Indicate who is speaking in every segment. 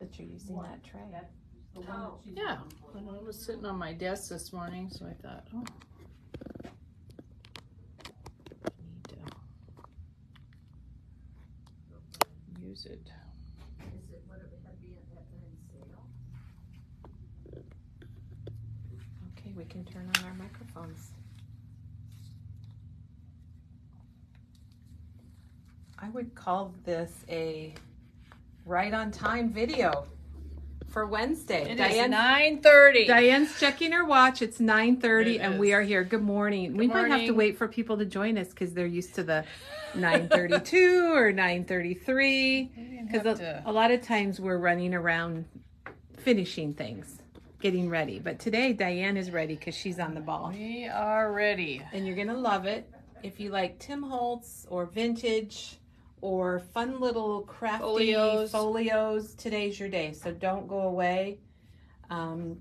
Speaker 1: that you're using that tray.
Speaker 2: Yeah, well, it was sitting on my desk this morning, so I thought, oh. Need to use it.
Speaker 3: Is it what it had been in sale?
Speaker 1: Okay, we can turn on our microphones. I would call this a right on time video for Wednesday.
Speaker 2: It is 9:30.
Speaker 1: Diane's checking her watch. It's 9:30
Speaker 2: It
Speaker 1: and
Speaker 2: is.
Speaker 1: we are here. Good morning. We might have to
Speaker 2: morning.
Speaker 1: wait for people to join us because they're used to the 9:32 or 9:33. Because a lot of times we're running around finishing things, getting ready. But today Diane is ready because she's on the ball.
Speaker 2: We are ready.
Speaker 1: And you're going to love it. If you like Tim Holtz or vintage or fun little crafty folios, today's your day. So don't go away.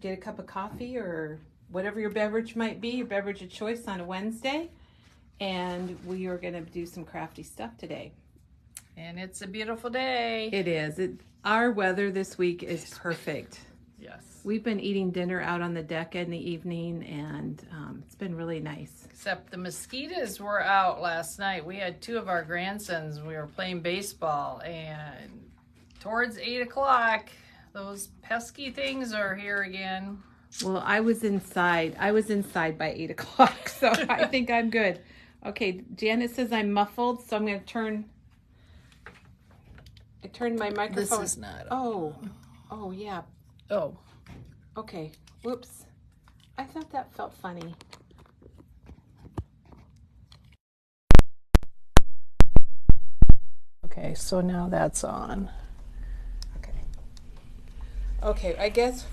Speaker 1: Get a cup of coffee or whatever your beverage might be, your beverage of choice on a Wednesday. And we are going to do some crafty stuff today.
Speaker 2: And it's a beautiful day.
Speaker 1: It is. Our weather this week is perfect.
Speaker 2: Yes.
Speaker 1: We've been eating dinner out on the deck in the evening, and it's been really nice.
Speaker 2: Except the mosquitoes were out last night. We had two of our grandsons. We were playing baseball, and towards 8 o'clock, those pesky things are here again.
Speaker 1: Well, I was inside. By 8 o'clock, so I think I'm good. Okay, Janet says I'm muffled, so I'm going to turn my microphone.
Speaker 2: This is not.
Speaker 1: Oh, yeah.
Speaker 2: Oh.
Speaker 1: Okay, whoops. I thought that felt funny.
Speaker 2: Okay, so now that's on.
Speaker 1: Okay, I guess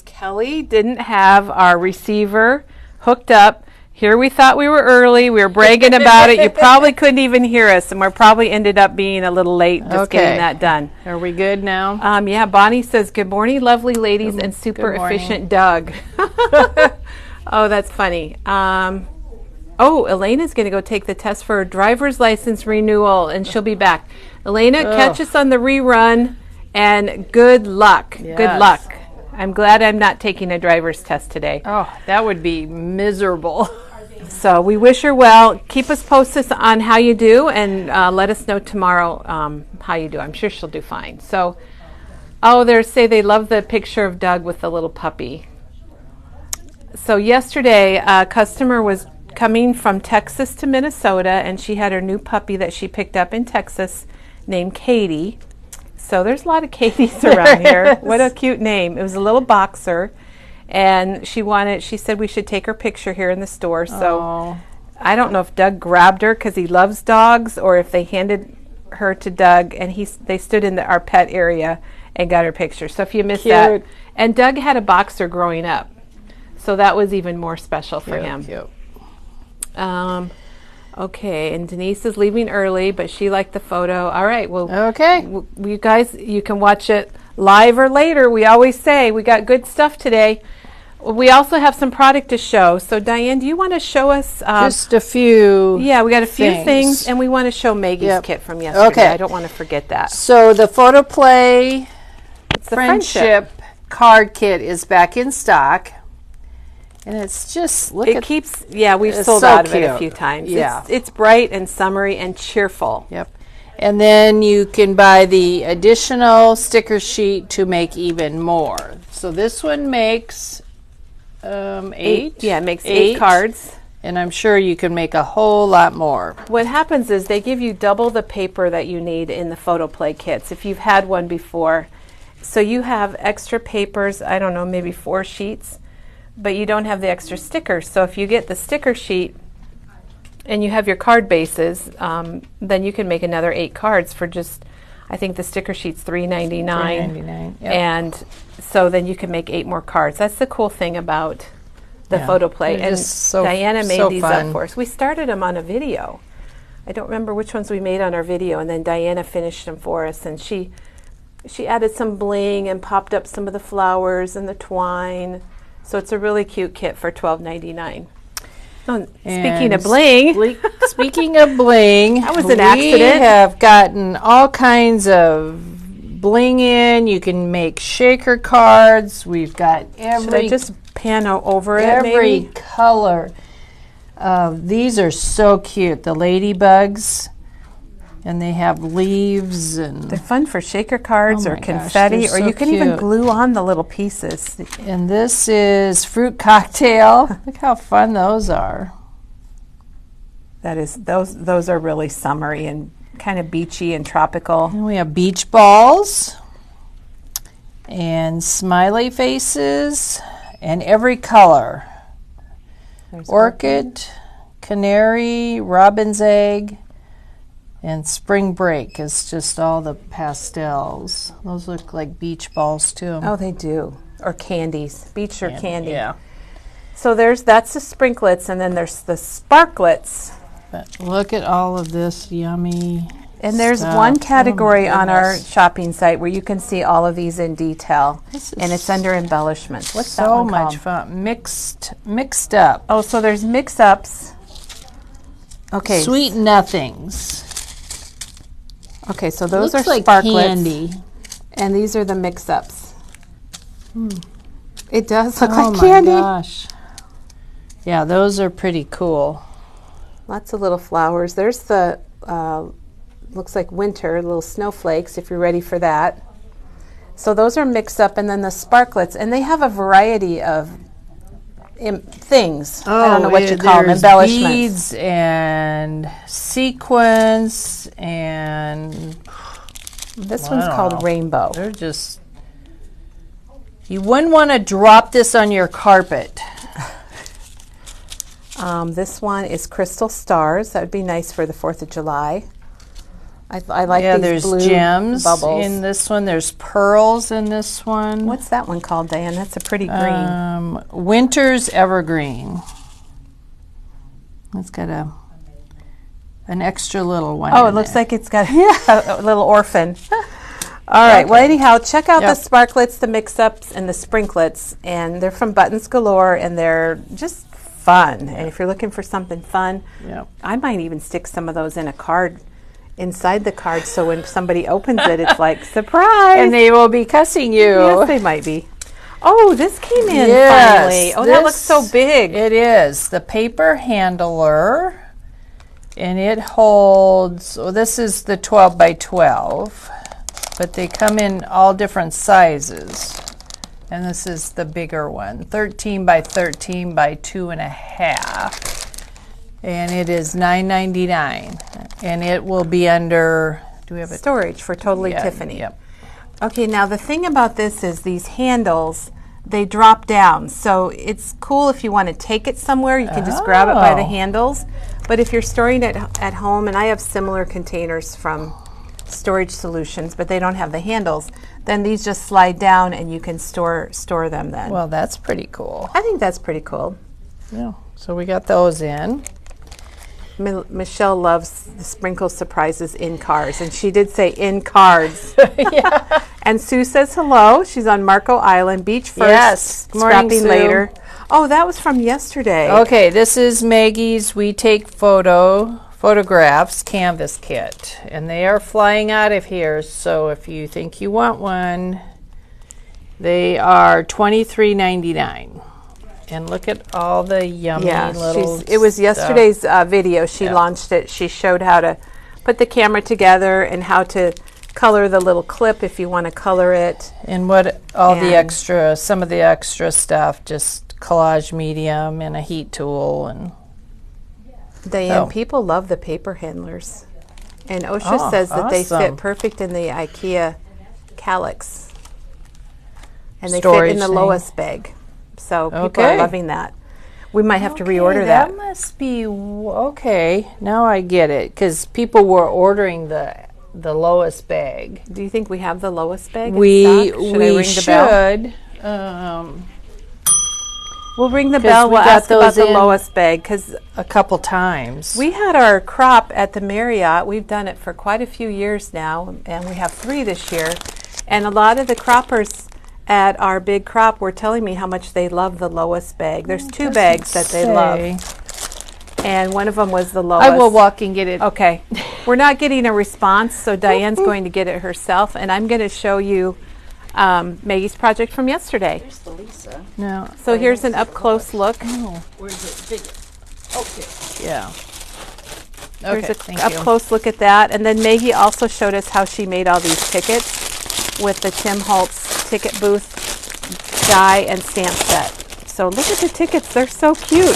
Speaker 1: Kelly didn't have our receiver hooked up. Here we thought we were early. We were bragging about it. You probably couldn't even hear us, and we probably ended up being a little late just getting that done.
Speaker 2: Are we good now?
Speaker 1: Yeah, Bonnie says, good morning, lovely ladies and super efficient Doug. Oh, that's funny. Elena's going to go take the test for her driver's license renewal, and she'll be back. Elena, catch us on the rerun, and good luck.
Speaker 2: Yes.
Speaker 1: Good luck. I'm glad I'm not taking a driver's test today.
Speaker 2: Oh, that would be miserable.
Speaker 1: So we wish her well. Keep us posted on how you do, and let us know tomorrow how you do. I'm sure she'll do fine. So, they love the picture of Doug with the little puppy. So yesterday, a customer was coming from Texas to Minnesota, and she had her new puppy that she picked up in Texas named Katie. So there's a lot of Katies around here. What a cute name. It was a little boxer. And she said we should take her picture here in the store. So I don't know if Doug grabbed her because he loves dogs, or if they handed her to Doug and they stood in our pet area and got her picture. So if you missed that. And Doug had a boxer growing up. So that was even more special for him.
Speaker 2: Cute.
Speaker 1: Okay, and Denise is leaving early, but she liked the photo. All right, well, you guys, you can watch it live or later. We always say we got good stuff today. We also have some product to show. So, Diane, do you want to show us?
Speaker 2: Just a few.
Speaker 1: Yeah, we got a few things, and we want to show Maggie's kit from yesterday.
Speaker 2: Okay.
Speaker 1: I don't want to forget that.
Speaker 2: So the Photo Play
Speaker 1: It's the
Speaker 2: Friendship card kit is back in stock. And it's just, we've
Speaker 1: sold out of it a few times.
Speaker 2: Yeah.
Speaker 1: It's bright and summery and cheerful.
Speaker 2: Yep. And then you can buy the additional sticker sheet to make even more. So this one makes 8.
Speaker 1: Yeah, it makes 8 cards.
Speaker 2: And I'm sure you can make a whole lot more.
Speaker 1: What happens is they give you double the paper that you need in the Photo Play kits if you've had one before. So you have extra papers, I don't know, maybe 4 sheets. But you don't have the extra stickers. So if you get the sticker sheet and you have your card bases, then you can make another 8 cards for just, I think the sticker sheet's $3.99.
Speaker 2: $3.99, yep.
Speaker 1: And so then you can make 8 more cards. That's the cool thing about the Photo Play.
Speaker 2: They're
Speaker 1: And
Speaker 2: just
Speaker 1: Diana made these
Speaker 2: fun.
Speaker 1: up for us. We started them on a video. I don't remember which ones we made on our video, and then Diana finished them for us. And she added some bling and popped up some of the flowers and the twine. So it's a really cute kit for $12.99. Oh, speaking of bling.
Speaker 2: Speaking of bling.
Speaker 1: That was an accident.
Speaker 2: We have gotten all kinds of bling in. You can make shaker cards. We've got
Speaker 1: Should I just pan over it,
Speaker 2: every
Speaker 1: maybe?
Speaker 2: color. These are so cute. The ladybugs, and they have leaves and.
Speaker 1: They're fun for shaker cards
Speaker 2: Oh
Speaker 1: or
Speaker 2: my gosh,
Speaker 1: confetti,
Speaker 2: they're
Speaker 1: or
Speaker 2: so
Speaker 1: you can even
Speaker 2: cute.
Speaker 1: glue on the little pieces.
Speaker 2: And this is fruit cocktail. Look how fun those are.
Speaker 1: That is, those are really summery and kind of beachy and tropical.
Speaker 2: And we have beach balls and smiley faces and every color.
Speaker 1: There's
Speaker 2: Orchid, canary, robin's egg, and spring break is just all the pastels. Those look like beach balls too.
Speaker 1: Oh, they do. Or candies, beach or candy.
Speaker 2: Yeah.
Speaker 1: So that's the sprinklets, and then there's the sparklets.
Speaker 2: But look at all of this yummy.
Speaker 1: And there's
Speaker 2: stuff.
Speaker 1: one
Speaker 2: Oh
Speaker 1: category
Speaker 2: my
Speaker 1: on our
Speaker 2: goodness.
Speaker 1: shopping site where you can see all of these in detail.
Speaker 2: This is
Speaker 1: And it's under embellishments. What's that
Speaker 2: so
Speaker 1: one
Speaker 2: much
Speaker 1: called?
Speaker 2: fun. Mixed up.
Speaker 1: Oh, so there's mix-ups. Okay.
Speaker 2: Sweet nothings.
Speaker 1: Okay, so those
Speaker 2: Looks
Speaker 1: are
Speaker 2: like
Speaker 1: sparklets.
Speaker 2: candy.
Speaker 1: And these are the mix-ups. It does look
Speaker 2: Oh
Speaker 1: like
Speaker 2: my
Speaker 1: candy.
Speaker 2: gosh. Yeah, those are pretty cool.
Speaker 1: Lots of little flowers. There's the, looks like winter, little snowflakes, if you're ready for that. So those are mixed up, and then the sparklets. And they have a variety of things. I don't know what you call them,
Speaker 2: there's
Speaker 1: embellishments.
Speaker 2: beads and sequins and
Speaker 1: This
Speaker 2: I
Speaker 1: one's
Speaker 2: don't
Speaker 1: called
Speaker 2: know.
Speaker 1: Rainbow.
Speaker 2: they're just. You wouldn't want to drop this on your carpet.
Speaker 1: This one is Crystal Stars. That would be nice for the 4th of July. I like
Speaker 2: Yeah,
Speaker 1: these
Speaker 2: there's
Speaker 1: blue
Speaker 2: gems
Speaker 1: bubbles.
Speaker 2: in this one. There's pearls in this one.
Speaker 1: What's that one called, Diane? That's a pretty green.
Speaker 2: Winter's Evergreen. It's got an extra little one.
Speaker 1: Oh, it
Speaker 2: in
Speaker 1: looks
Speaker 2: it.
Speaker 1: like it's got a little orphan. All right. Well, anyhow, check out
Speaker 2: Yep.
Speaker 1: the sparklets, the mix-ups, and the sprinklets. And they're from Buttons Galore, and they're just fun. And if you're looking for something fun,
Speaker 2: Yep.
Speaker 1: I might even stick some of those in a card, inside the card, so when somebody opens it, it's like, surprise!
Speaker 2: And they will be cussing you.
Speaker 1: Yes, they might be. Oh, this came in
Speaker 2: Yes,
Speaker 1: finally. Oh, that looks so big.
Speaker 2: It is the paper handler, and it holds. Well, this is the 12 by 12, but they come in all different sizes. And this is the bigger one, 13 by 13 by 2.5. And it is $9.99. And it will be under, do we have a
Speaker 1: Storage for Totally
Speaker 2: yeah,
Speaker 1: Tiffany.
Speaker 2: Yep.
Speaker 1: Okay, now the thing about this is these handles, they drop down. So it's cool if you want to take it somewhere, you can just grab it by the
Speaker 2: Oh.
Speaker 1: handles. But if you're storing it at home, and I have similar containers from Storage Solutions, but they don't have the handles, then these just slide down and you can store them then.
Speaker 2: Well, that's pretty cool.
Speaker 1: I think that's pretty cool.
Speaker 2: Yeah. So we got those in.
Speaker 1: Michelle loves the sprinkle surprises in cars, and she did say in cards.
Speaker 2: Yeah.
Speaker 1: And Sue says hello. She's on Marco Island, beach first,
Speaker 2: Yes. Good morning,
Speaker 1: scrapping
Speaker 2: Sue.
Speaker 1: later. Oh, that was from yesterday.
Speaker 2: Okay, this is Maggie's We Take Photographs canvas kit, and they are flying out of here. So if you think you want one, they are $23.99. And look at all the yummy
Speaker 1: Yeah,
Speaker 2: little.
Speaker 1: it was yesterday's video. She
Speaker 2: Yeah.
Speaker 1: launched it. She showed how to put the camera together and how to color the little clip if you want to color it.
Speaker 2: And what all the
Speaker 1: And-
Speaker 2: extra, some of the extra stuff, just collage medium and a heat tool and.
Speaker 1: Diane,
Speaker 2: Oh.
Speaker 1: people love the paper handlers. And OSHA
Speaker 2: Oh,
Speaker 1: says that they
Speaker 2: awesome.
Speaker 1: fit perfect in the IKEA calyx. And they
Speaker 2: Storage
Speaker 1: fit in the
Speaker 2: thing.
Speaker 1: Lois bag. So people are
Speaker 2: Okay.
Speaker 1: loving that. We might have to
Speaker 2: Okay,
Speaker 1: reorder that.
Speaker 2: That must be okay. Now I get it because people were ordering the Lois bag.
Speaker 1: Do you think we have the Lois bag in
Speaker 2: We
Speaker 1: stock? Should I ring the bell?
Speaker 2: should.
Speaker 1: We'll ring the
Speaker 2: 'Cause
Speaker 1: bell.
Speaker 2: we
Speaker 1: We'll
Speaker 2: got
Speaker 1: ask about
Speaker 2: those
Speaker 1: the
Speaker 2: in-
Speaker 1: Lois bag because
Speaker 2: A couple times.
Speaker 1: we had our crop at the Marriott. We've done it for quite a few years now, and we have 3 this year. And a lot of the croppers at our big crop were telling me how much they love the Lois bag. There's 2 bags that they love, and one of them was the Lois.
Speaker 2: I will walk and get it.
Speaker 1: Okay. We're not getting a response, so Diane's going to get it herself, and I'm going to show you Maggie's project from yesterday.
Speaker 3: Here's the Lisa.
Speaker 2: No.
Speaker 1: So here's an up-close look.
Speaker 3: Where's it bigger? Okay.
Speaker 2: Yeah.
Speaker 1: Here's
Speaker 2: Okay,
Speaker 1: a up-close look at that. And then Maggie also showed us how she made all these tickets with the Tim Holtz ticket booth die and stamp set. So look at the tickets. They're so cute.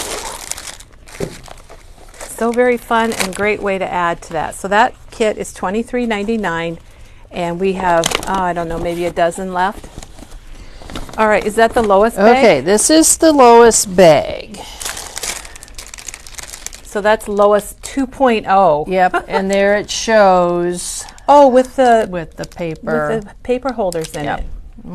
Speaker 1: So very fun and great way to add to that. So that kit is $23.99, and we have, I don't know, maybe a dozen left. All right, is that the lowest bag?
Speaker 2: Okay, this is the lowest bag.
Speaker 1: So that's lowest 2.0.
Speaker 2: Yep, and there it shows
Speaker 1: Oh, with the
Speaker 2: paper.
Speaker 1: with the paper holders in
Speaker 2: Yep.
Speaker 1: it.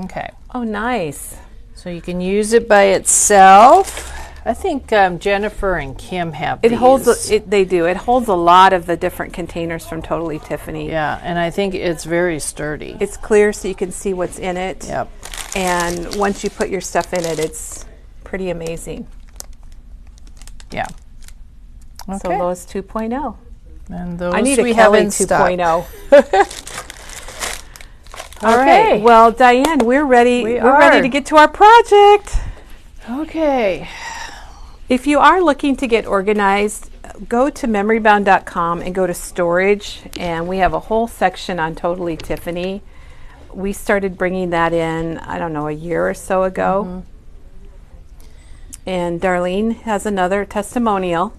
Speaker 2: Okay,
Speaker 1: Oh, nice.
Speaker 2: so you can use it by itself. I think Jennifer and Kim have
Speaker 1: It
Speaker 2: these.
Speaker 1: holds. They do. It holds a lot of the different containers from Totally Tiffany.
Speaker 2: Yeah, and I think it's very sturdy.
Speaker 1: It's clear, so you can see what's in it.
Speaker 2: Yep.
Speaker 1: And once you put your stuff in it, it's pretty amazing.
Speaker 2: Yeah. Okay.
Speaker 1: So lowest 2.0.
Speaker 2: And those
Speaker 1: I need a
Speaker 2: we have
Speaker 1: Kelly
Speaker 2: in stock.
Speaker 1: 2.0. All
Speaker 2: Okay.
Speaker 1: right. Well, Diane, we're ready.
Speaker 2: We
Speaker 1: We're ready
Speaker 2: are.
Speaker 1: to get to our project.
Speaker 2: Okay.
Speaker 1: If you are looking to get organized, go to memorybound.com and go to storage, and we have a whole section on Totally Tiffany. We started bringing that in, I don't know, a year or so ago. And Darlene has another testimonial.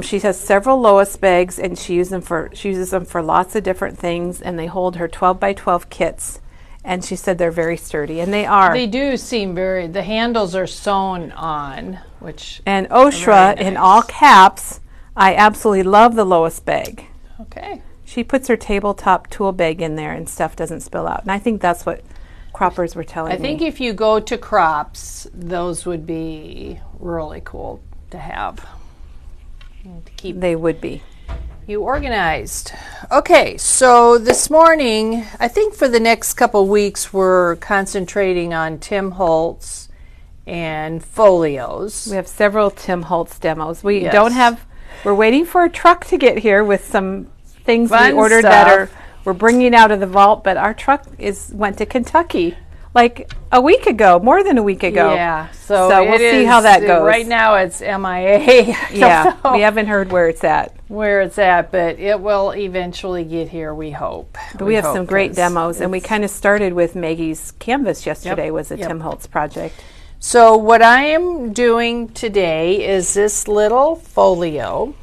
Speaker 1: She has several Lois bags, and she uses them for lots of different things, and they hold her 12 by 12 kits. And she said they're very sturdy, and they are.
Speaker 2: They do seem very, the handles are sewn on, which,
Speaker 1: And Oshra,
Speaker 2: Very
Speaker 1: in
Speaker 2: nice.
Speaker 1: all caps, I absolutely love the Lois bag.
Speaker 2: okay.
Speaker 1: She puts her tabletop tool bag in there and stuff doesn't spill out. And I think that's what croppers were telling
Speaker 2: I
Speaker 1: me.
Speaker 2: think if you go to crops, those would be really cool to have. To keep
Speaker 1: they would be.
Speaker 2: you organized. Okay, so this morning, I think for the next couple weeks, we're concentrating on Tim Holtz and folios.
Speaker 1: We have several Tim Holtz demos. We
Speaker 2: Yes.
Speaker 1: don't have, we're waiting for a truck to get here with some things
Speaker 2: Fun
Speaker 1: we ordered that
Speaker 2: stuff.
Speaker 1: we're bringing out of the vault, but our truck went to Kentucky like a week ago, more than a week ago.
Speaker 2: Yeah, so
Speaker 1: we'll see how that goes.
Speaker 2: Right now, it's MIA. I
Speaker 1: Yeah,
Speaker 2: don't know
Speaker 1: we haven't heard where it's at.
Speaker 2: where it's at, but it will eventually get here, we hope.
Speaker 1: But we have
Speaker 2: hope,
Speaker 1: some great
Speaker 2: 'cause
Speaker 1: demos, and we
Speaker 2: it's-
Speaker 1: kind of started with Maggie's canvas yesterday. Was a
Speaker 2: yep.
Speaker 1: Tim Holtz project.
Speaker 2: So what I am doing today is this little folio,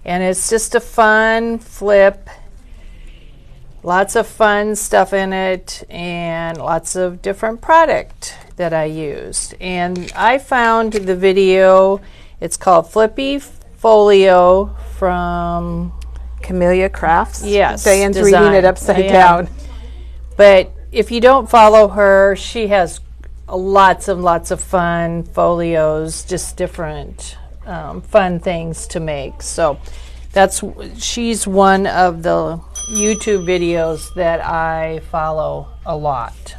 Speaker 2: and it's just a fun flip, lots of fun stuff in it, and lots of different product that I used. And I found the video, it's called Flippy Folio from,
Speaker 1: Camellia Crafts.
Speaker 2: Yes,
Speaker 1: Diane's
Speaker 2: design.
Speaker 1: reading it upside
Speaker 2: I am.
Speaker 1: down.
Speaker 2: but if you don't follow her, she has lots and lots of fun folios, just different fun things to make. So she's one of the YouTube videos that I follow a lot.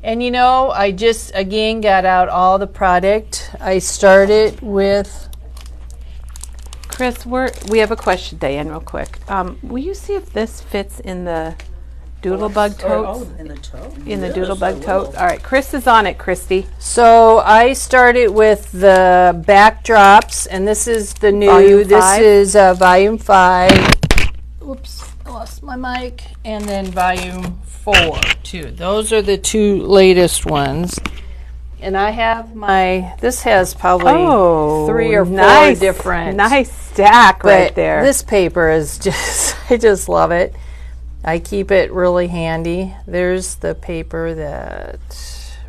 Speaker 2: And you know, I just again got out all the product. I started with
Speaker 1: Chris, we have a question, Diane, real quick. Will you see if this fits in the Doodlebug totes?
Speaker 3: in the tote?
Speaker 1: In the Doodlebug tote? All right, Chris is on it, Christy.
Speaker 2: So I started with the backdrops, and this is the new.
Speaker 1: Volume
Speaker 2: this
Speaker 1: 5?
Speaker 2: is volume 5. Oops, I lost my mic. And then volume 4 too. Those are the two latest ones. And I have this has probably 3 or 4 different.
Speaker 1: Nice stack right
Speaker 2: But
Speaker 1: there.
Speaker 2: this paper is just, I just love it. I keep it really handy. There's the paper that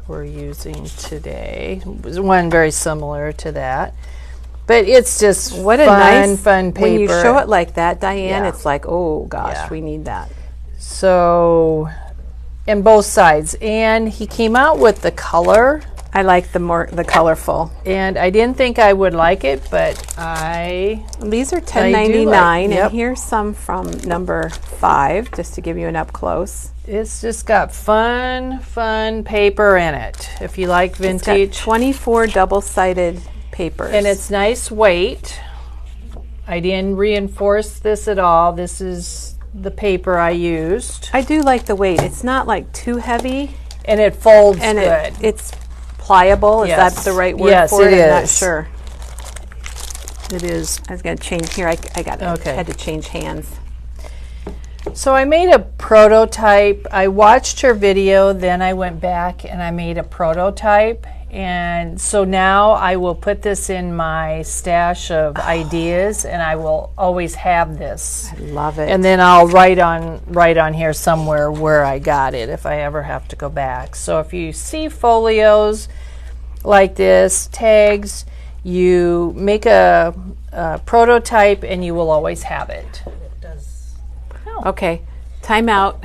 Speaker 2: we're using today. There's one very similar to that. But it's just
Speaker 1: what a
Speaker 2: fun paper.
Speaker 1: When you show it like that, Diane,
Speaker 2: Yeah.
Speaker 1: it's like, oh gosh,
Speaker 2: Yeah.
Speaker 1: we need that.
Speaker 2: So, and both sides. And he came out with the color.
Speaker 1: I like the colorful.
Speaker 2: And I didn't think I would like it, but
Speaker 1: These are
Speaker 2: do
Speaker 1: $10.99,
Speaker 2: like- yep.
Speaker 1: and here's some from number 5, just to give you an up close.
Speaker 2: it's just got fun paper in it. If you like
Speaker 1: It's got
Speaker 2: vintage.
Speaker 1: 24 double-sided papers.
Speaker 2: And it's nice weight. I didn't reinforce this at all. This is the paper I used.
Speaker 1: I do like the weight. It's not like too heavy.
Speaker 2: And it folds
Speaker 1: And
Speaker 2: good.
Speaker 1: it's pliable. Is that the right word for it?
Speaker 2: Yes, it
Speaker 1: I'm not
Speaker 2: is.
Speaker 1: sure.
Speaker 2: It is.
Speaker 1: I was going to change here. I got
Speaker 2: Okay.
Speaker 1: had to change hands.
Speaker 2: So I made a prototype. I watched her video, then I went back and I made a prototype. And so now I will put this in my stash of ideas, and I will always have this.
Speaker 1: I love it.
Speaker 2: And then I'll write on here somewhere where I got it if I ever have to go back. So if you see folios like this, tags, you make a prototype and you will always have it.
Speaker 1: Okay, time out.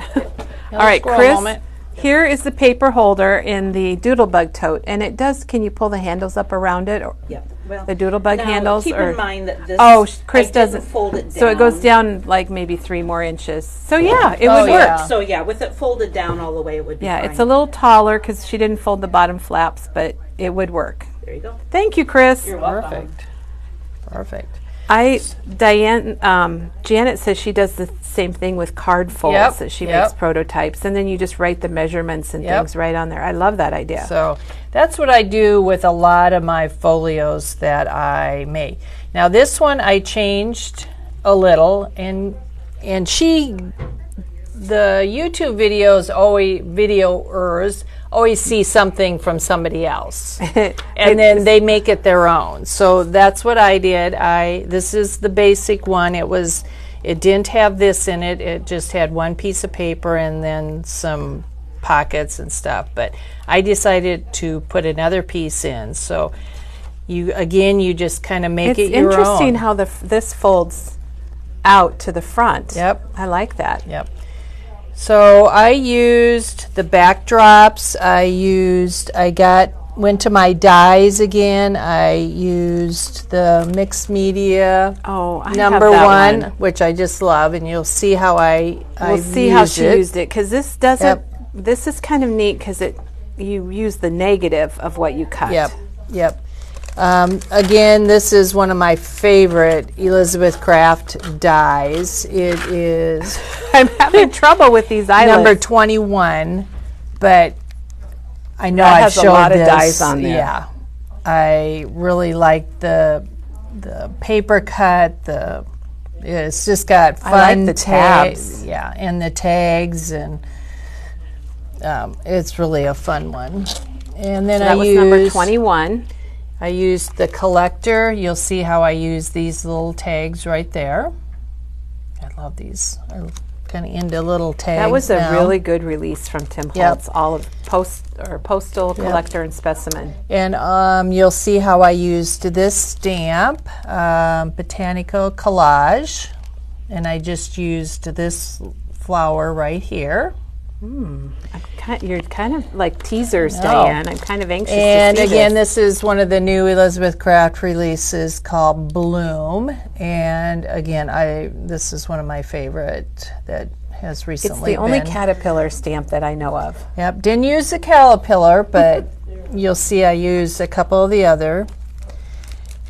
Speaker 1: All right,
Speaker 2: squirrel
Speaker 1: Chris,
Speaker 2: moment.
Speaker 1: here is the paper holder in the Doodlebug tote, and it does, can you pull the handles up around it? Or
Speaker 3: Yeah. Well,
Speaker 1: the Doodlebug
Speaker 3: now,
Speaker 1: handles?
Speaker 3: Keep
Speaker 1: or,
Speaker 3: in mind that this.
Speaker 1: oh, Chris
Speaker 3: I didn't
Speaker 1: doesn't.
Speaker 3: fold it down.
Speaker 1: So it goes down like maybe 3 more inches. So yeah, it
Speaker 2: Oh,
Speaker 1: would
Speaker 2: yeah.
Speaker 1: work.
Speaker 3: So yeah, with it folded down all the way, it would be
Speaker 1: Yeah,
Speaker 3: fine.
Speaker 1: it's a little taller because she didn't fold the bottom flaps, but it would work.
Speaker 3: There you go.
Speaker 1: Thank you, Chris.
Speaker 3: You're welcome.
Speaker 2: Perfect. Perfect.
Speaker 1: Diane, Janet says she does the same thing with card folds,
Speaker 2: Yep,
Speaker 1: that she
Speaker 2: yep.
Speaker 1: makes prototypes, and then you just write the measurements and
Speaker 2: Yep.
Speaker 1: things right on there. I love that idea.
Speaker 2: So that's what I do with a lot of my folios that I make. Now this one I changed a little, and the YouTube videoers always see something from somebody else, and then they make it their own. So that's what I did. This is the basic one. It didn't have this in it. It just had one piece of paper and then some pockets and stuff. But I decided to put another piece in. So you just kind of make it your own.
Speaker 1: It's interesting how this folds out to the front.
Speaker 2: Yep.
Speaker 1: I like that.
Speaker 2: Yep. So I used the backdrops. Went to my dyes again. I used the mixed media
Speaker 1: Oh, I
Speaker 2: number
Speaker 1: have that
Speaker 2: one,
Speaker 1: one.
Speaker 2: which I just love, and you'll see how
Speaker 1: We'll see how she used it, because this doesn't. This is kind of neat because you use the negative of what you cut.
Speaker 2: Yep. Again, this is one of my favorite Elizabeth Craft dyes. It is
Speaker 1: I'm having trouble with these eyelets.
Speaker 2: number 21, but I know
Speaker 1: That
Speaker 2: I've
Speaker 1: has a
Speaker 2: showed
Speaker 1: lot of
Speaker 2: this.
Speaker 1: dyes on there.
Speaker 2: Yeah, I really like the paper cut. It's just got fun.
Speaker 1: I like the tabs.
Speaker 2: Yeah, and the tags, and it's really a fun one. And then
Speaker 1: that was number 21.
Speaker 2: I used the collector. You'll see how I use these little tags right there. I love these. I'm kind of into little tags.
Speaker 1: That was a
Speaker 2: now.
Speaker 1: really good release from Tim Holtz. All of postal, collector, and specimen.
Speaker 2: And you'll see how I used this stamp, Botanical Collage, and I just used this flower right here.
Speaker 1: You're kind of like teasers,
Speaker 2: No.
Speaker 1: Diane. I'm kind of anxious
Speaker 2: And
Speaker 1: to see
Speaker 2: again,
Speaker 1: this.
Speaker 2: this is one of the new Elizabeth Craft releases called Bloom. And again, this is one of my favorite that has recently
Speaker 1: It's the only
Speaker 2: been.
Speaker 1: caterpillar stamp that I know of.
Speaker 2: Yep, didn't use the caterpillar, but you'll see I used a couple of the other.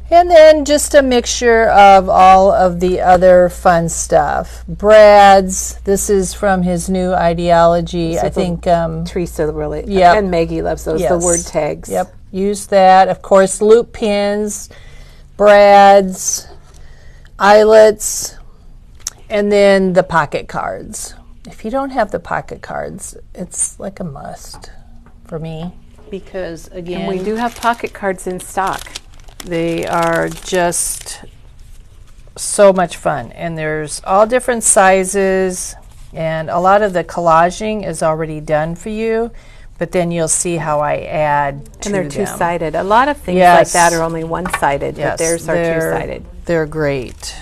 Speaker 2: And then just a mixture of all of the other fun stuff. Brad's, this is from his new ideology. I think,
Speaker 1: Teresa really,
Speaker 2: Yep.
Speaker 1: and Maggie loves those, the
Speaker 2: yes.
Speaker 1: word tags.
Speaker 2: Yep, use that. Of course, loop pins, Brad's, eyelets, and then the pocket cards. If you don't have the pocket cards, it's like a must for me, because again,
Speaker 1: And we do have pocket cards in stock.
Speaker 2: they are just so much fun, and there's all different sizes, and a lot of the collaging is already done for you, but then you'll see how I add to
Speaker 1: And they're
Speaker 2: them.
Speaker 1: two-sided. A lot of things
Speaker 2: Yes.
Speaker 1: like that are only one-sided,
Speaker 2: Yes,
Speaker 1: but theirs are two-sided.
Speaker 2: They're great.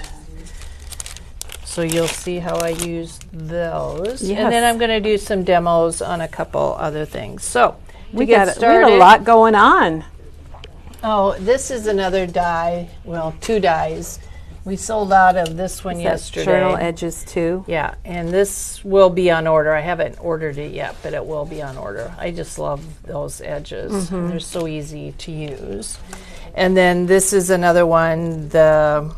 Speaker 2: So you'll see how I use those.
Speaker 1: Yes.
Speaker 2: And then I'm going to do some demos on a couple other things. So
Speaker 1: We
Speaker 2: get
Speaker 1: got
Speaker 2: started,
Speaker 1: a lot going on.
Speaker 2: Oh, this is another die. Well, 2 dies. We sold out of this one yesterday.
Speaker 1: Journal edges too.
Speaker 2: Yeah, and this will be on order. I haven't ordered it yet, but it will be on order. I just love those edges.
Speaker 1: Mm-hmm.
Speaker 2: They're so easy to use. And then this is another one, the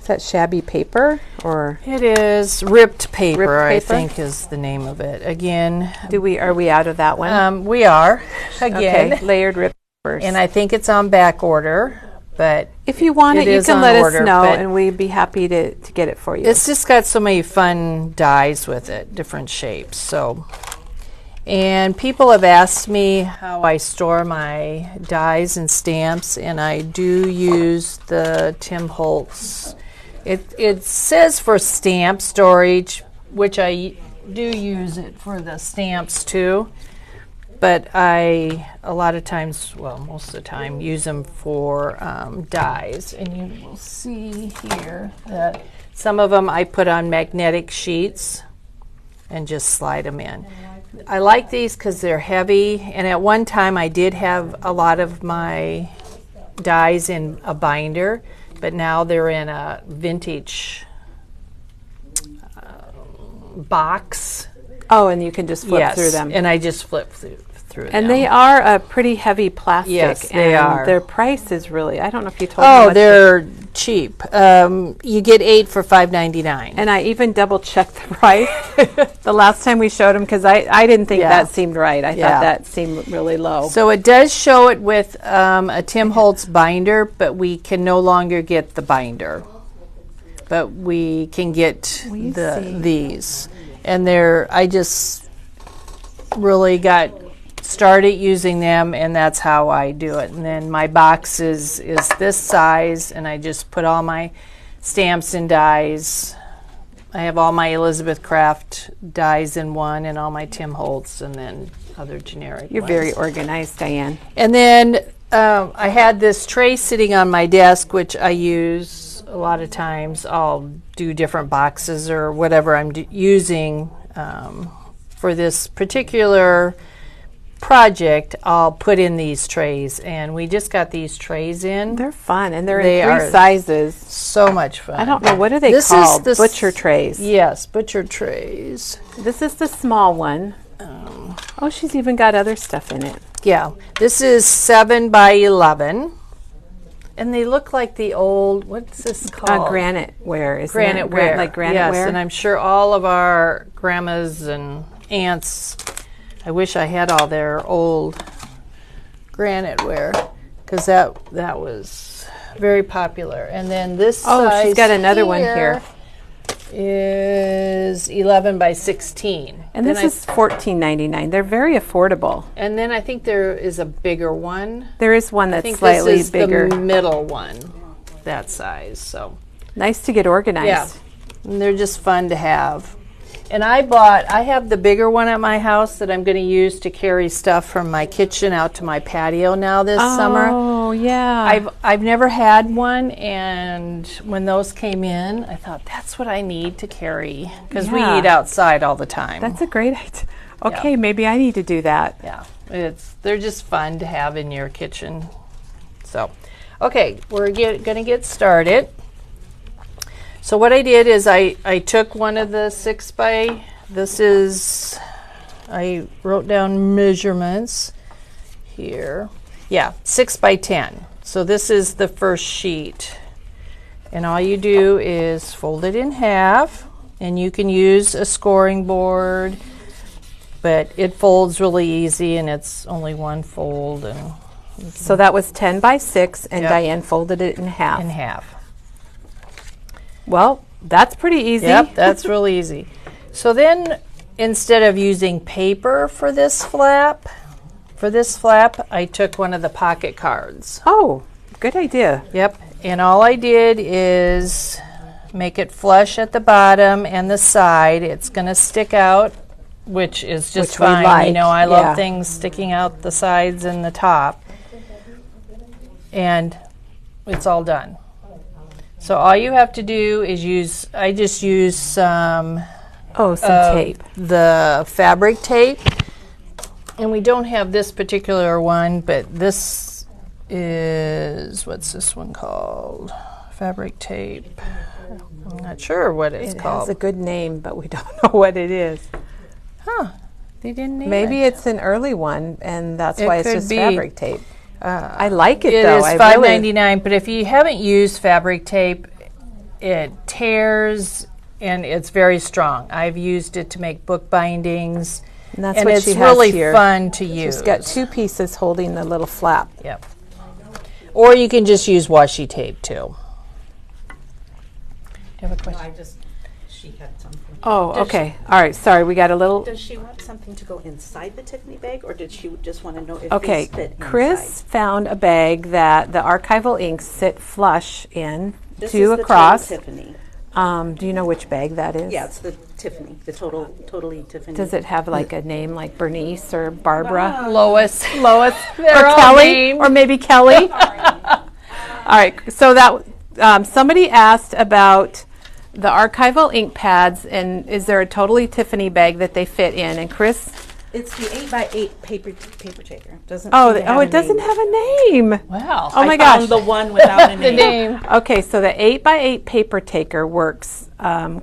Speaker 1: Is that shabby paper or
Speaker 2: It is ripped paper,
Speaker 1: Ripped
Speaker 2: I
Speaker 1: paper?
Speaker 2: think is the name of it. Again,
Speaker 1: are we out of that one?
Speaker 2: we are, again.
Speaker 1: Okay, layered ripped papers.
Speaker 2: And I think it's on back order, but
Speaker 1: if you want it, you
Speaker 2: is
Speaker 1: can
Speaker 2: on
Speaker 1: let
Speaker 2: order,
Speaker 1: us know,
Speaker 2: but
Speaker 1: and we'd be happy to get it for you.
Speaker 2: it's just got so many fun dies with it, different shapes. So, and people have asked me how I store my dies and stamps, and I do use the Tim Holtz. It says for stamp storage, which I do use it for the stamps too. But I, a lot of times, well, most of the time, use them for dies. And you will see here that some of them I put on magnetic sheets and just slide them in. I like these because they're heavy. And at one time, I did have a lot of my dies in a binder, but now they're in a vintage box.
Speaker 1: Oh, and you can just flip through them.
Speaker 2: And I just flip through them.
Speaker 1: And they are a pretty heavy plastic.
Speaker 2: Yes, they
Speaker 1: and
Speaker 2: are.
Speaker 1: Their price is really, I don't know if you told me. how much
Speaker 2: They're cheap. You get 8 for $5.99.
Speaker 1: and I even double checked the price the last time we showed them because I didn't think
Speaker 2: Yeah.
Speaker 1: that seemed right. I
Speaker 2: Yeah.
Speaker 1: thought that seemed really low.
Speaker 2: So it does show it with a Tim Holtz binder, but we can no longer get the binder. But we can get
Speaker 1: see.
Speaker 2: these. And I just really got started using them, and that's how I do it. And then my box is this size, and I just put all my stamps and dies. I have all my Elizabeth Craft dies in one, and all my Tim Holtz, and then other generic
Speaker 1: You're
Speaker 2: ones.
Speaker 1: very organized, Diane.
Speaker 2: And then I had this tray sitting on my desk, which I use a lot of times. I'll do different boxes or whatever I'm using for this particular project. I'll put in these trays, and we just got these trays in.
Speaker 1: They're fun, and they're
Speaker 2: They
Speaker 1: in
Speaker 2: are
Speaker 1: three sizes.
Speaker 2: So much fun.
Speaker 1: I don't know, what are they
Speaker 2: This is
Speaker 1: called?
Speaker 2: the
Speaker 1: Butcher trays.
Speaker 2: Yes, butcher trays.
Speaker 1: This is the small one. Oh, she's even got other stuff in it.
Speaker 2: Yeah, this is 7 by 11. And they look like the old, what's this called?
Speaker 1: Granite ware, isn't
Speaker 2: Granite
Speaker 1: it?
Speaker 2: ware.
Speaker 1: Like granite
Speaker 2: yes,
Speaker 1: ware?
Speaker 2: and I'm sure all of our grandmas and aunts, I wish I had all their old granite ware, because that was very popular. And then this size
Speaker 1: she's got another one here.
Speaker 2: Is 11 by 16.
Speaker 1: And this is $14.99. They're very affordable.
Speaker 2: And then I think there is a bigger one.
Speaker 1: There is one
Speaker 2: I
Speaker 1: that's
Speaker 2: think
Speaker 1: slightly
Speaker 2: this is
Speaker 1: bigger.
Speaker 2: the middle one, that size. So
Speaker 1: Nice to get organized.
Speaker 2: yeah, and they're just fun to have. And I have the bigger one at my house that I'm going to use to carry stuff from my kitchen out to my patio now this summer.
Speaker 1: Oh, yeah.
Speaker 2: I've never had one, and when those came in, I thought that's what I need to carry, because we
Speaker 1: Yeah.
Speaker 2: eat outside all the time.
Speaker 1: That's a great idea. Okay, maybe I need to do that.
Speaker 2: Yeah, they're just fun to have in your kitchen. So, okay, we're going to get started. So what I did is I took one of the I wrote down measurements here. Yeah, 6 by 10. So this is the first sheet. And all you do is fold it in half, and you can use a scoring board, but it folds really easy, and it's only one fold and
Speaker 1: So that was 10 by 6, and
Speaker 2: Yep.
Speaker 1: Diane folded it in half.
Speaker 2: in half.
Speaker 1: Well, that's pretty easy.
Speaker 2: Yep, that's real easy. So then, instead of using paper for this flap, I took one of the pocket cards.
Speaker 1: Oh, good idea.
Speaker 2: Yep, and all I did is make it flush at the bottom and the side. It's going to stick out, which is just
Speaker 1: Which we
Speaker 2: fine.
Speaker 1: like,
Speaker 2: You know, I
Speaker 1: yeah.
Speaker 2: love things sticking out the sides and the top. And it's all done. So all you have to do is I just use some
Speaker 1: Oh, some tape.
Speaker 2: the fabric tape. And we don't have this particular one, but this is, what's this one called? Fabric tape. I'm not sure what it's
Speaker 1: It
Speaker 2: called.
Speaker 1: has a good name, but we don't know what it is.
Speaker 2: They didn't name
Speaker 1: Maybe
Speaker 2: it.
Speaker 1: it's an early one, and that's
Speaker 2: It
Speaker 1: why it's
Speaker 2: could
Speaker 1: just
Speaker 2: be.
Speaker 1: fabric tape. I like it,
Speaker 2: It
Speaker 1: though.
Speaker 2: is
Speaker 1: I
Speaker 2: $5.99,
Speaker 1: really,
Speaker 2: but if you haven't used fabric tape, it tears, and it's very strong. I've used it to make book bindings,
Speaker 1: And that's
Speaker 2: and
Speaker 1: what
Speaker 2: it's
Speaker 1: she has
Speaker 2: really
Speaker 1: here.
Speaker 2: fun to use.
Speaker 1: She's got 2 pieces holding the little flap.
Speaker 2: Yep. Or you can just use washi tape too. Do you have a question?
Speaker 3: She had something.
Speaker 1: Oh, okay. All right. Sorry, we got a little.
Speaker 3: Does she want something to go inside the Tiffany bag, or did she just want to know if
Speaker 1: Okay,
Speaker 3: these fit
Speaker 1: Chris
Speaker 3: inside?
Speaker 1: found a bag that the archival inks sit flush in,
Speaker 3: This
Speaker 1: 2
Speaker 3: is the
Speaker 1: across.
Speaker 3: Total Tiffany.
Speaker 1: Do you know which bag that is?
Speaker 3: Yeah, it's the Tiffany, the totally Tiffany.
Speaker 1: Does it have like a name like Bernice or Barbara?
Speaker 2: Lois.
Speaker 1: Lois
Speaker 2: They're
Speaker 1: or
Speaker 2: all
Speaker 1: Kelly
Speaker 2: named.
Speaker 1: or maybe Kelly? All right, so that somebody asked about the archival ink pads, and is there a totally Tiffany bag that they fit in? And Chris,
Speaker 3: It's the 8x8 paper taker. Doesn't
Speaker 1: oh,
Speaker 3: seem to have
Speaker 1: it
Speaker 3: a
Speaker 1: doesn't
Speaker 3: name.
Speaker 1: have a name.
Speaker 2: Wow.
Speaker 1: Oh my
Speaker 3: I
Speaker 1: gosh.
Speaker 3: found the one without a
Speaker 2: The
Speaker 3: name.
Speaker 2: name.
Speaker 1: Okay, so the 8x8 paper taker works,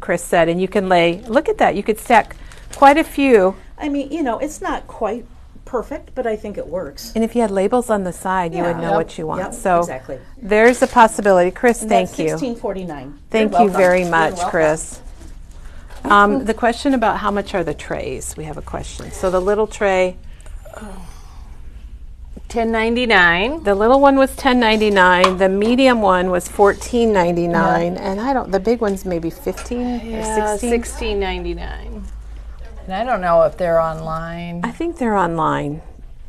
Speaker 1: Chris said, and you can look at that, you could stack quite a few.
Speaker 3: I mean, it's not quite perfect, but I think it works.
Speaker 1: And if you had labels on the side, you would know
Speaker 3: Yep.
Speaker 1: what you want.
Speaker 3: Yep,
Speaker 1: So
Speaker 3: exactly.
Speaker 1: there's a possibility. Chris,
Speaker 3: And
Speaker 1: thank
Speaker 3: that's
Speaker 1: you.
Speaker 3: $16.49.
Speaker 1: Thank
Speaker 3: You're
Speaker 1: you
Speaker 3: welcome.
Speaker 1: very
Speaker 3: You're
Speaker 1: much,
Speaker 3: welcome.
Speaker 1: Chris. The question about how much are the trays? We have a question. So the little tray,
Speaker 2: $10.99.
Speaker 1: the little one was $10.99. The medium one was $14.99, and the big one's maybe $15 or $16.
Speaker 2: $16.99. And I don't know if they're online
Speaker 1: I think they're online.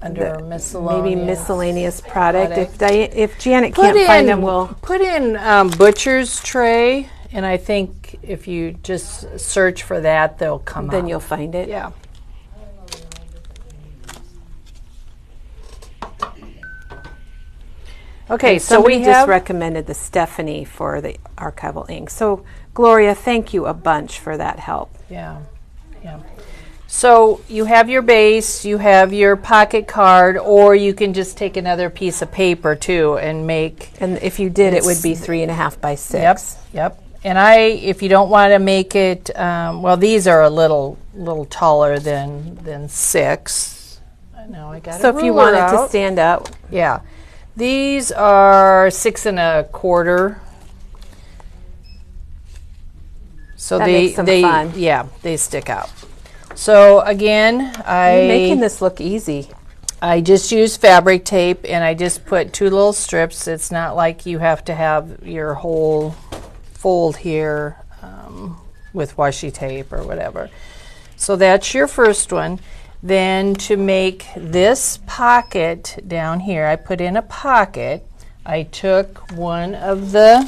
Speaker 2: under miscellaneous.
Speaker 1: Maybe miscellaneous product.
Speaker 2: Product.
Speaker 1: If Janet can't find them, we'll.
Speaker 2: put in butcher's tray, and I think if you just search for that, they'll come up.
Speaker 1: Then you'll find it.
Speaker 2: Yeah. Okay, so
Speaker 1: Somebody
Speaker 2: we
Speaker 1: just
Speaker 2: have
Speaker 1: recommended the Stephanie for the archival ink. So Gloria, thank you a bunch for that help.
Speaker 2: yeah. So you have your base, you have your pocket card, or you can just take another piece of paper too and make.
Speaker 1: And if you did, it would be 3.5 by 6.
Speaker 2: Yep. And if you don't want to make it, well, these are a little taller than 6. Now I got.
Speaker 1: So if you wanted to stand up,
Speaker 2: yeah, these are 6 1/4. So
Speaker 1: That makes them
Speaker 2: they
Speaker 1: fun.
Speaker 2: yeah, they stick out. So again,
Speaker 1: you're making this look easy.
Speaker 2: I just use fabric tape, and I just put 2 little strips. It's not like you have to have your whole fold here with washi tape or whatever. So that's your first one. Then to make this pocket down here, I put in a pocket. I took one of the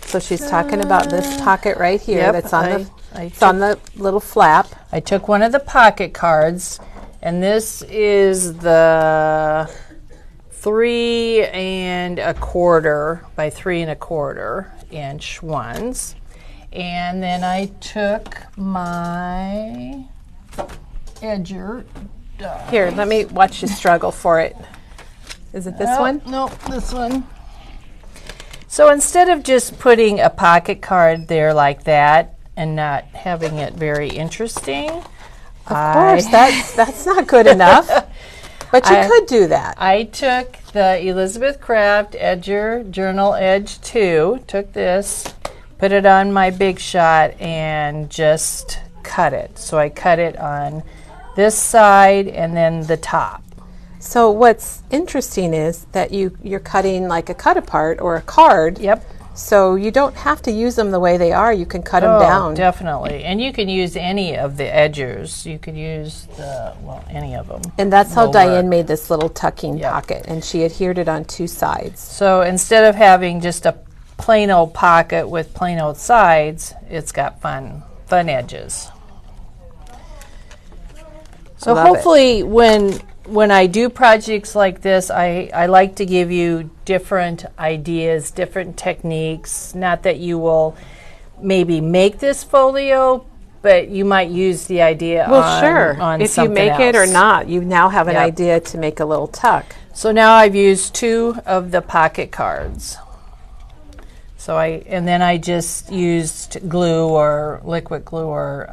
Speaker 1: So she's talking about this pocket right here.
Speaker 2: Yep,
Speaker 1: That's on
Speaker 2: I
Speaker 1: it's on the little flap.
Speaker 2: I took one of the pocket cards, and this is the 3 1/4 by 3 1/4 inch ones. And then I took my edger.
Speaker 1: Here, let me watch you struggle for it. Is it this one?
Speaker 2: No, this one. So instead of just putting a pocket card there like that and not having it very interesting,
Speaker 1: Of course, that's not good enough. But you could do that.
Speaker 2: I took the Elizabeth Craft Edger Journal Edge 2, took this, put it on my Big Shot, and just cut it. So I cut it on this side and then the top.
Speaker 1: So what's interesting is that you're cutting like a cut apart or a card.
Speaker 2: Yep.
Speaker 1: So you don't have to use them the way they are. You can cut them
Speaker 2: Oh,
Speaker 1: down.
Speaker 2: definitely. And you can use any of the edgers. You could use any of them.
Speaker 1: And that's how
Speaker 2: Will
Speaker 1: Diane
Speaker 2: work.
Speaker 1: made this little tucking
Speaker 2: Yep.
Speaker 1: pocket. And she adhered it on 2 sides.
Speaker 2: So instead of having just a plain old pocket with plain old sides, it's got fun edges. So
Speaker 1: Love it.
Speaker 2: hopefully when I do projects like this, I like to give you different ideas, different techniques. Not that you will maybe make this folio, but you might use the idea on
Speaker 1: If you
Speaker 2: something
Speaker 1: make it or
Speaker 2: else.
Speaker 1: not, you now have an
Speaker 2: Yep.
Speaker 1: idea to make a little tuck.
Speaker 2: So now I've used 2 of the pocket cards. So then I just used glue or liquid glue or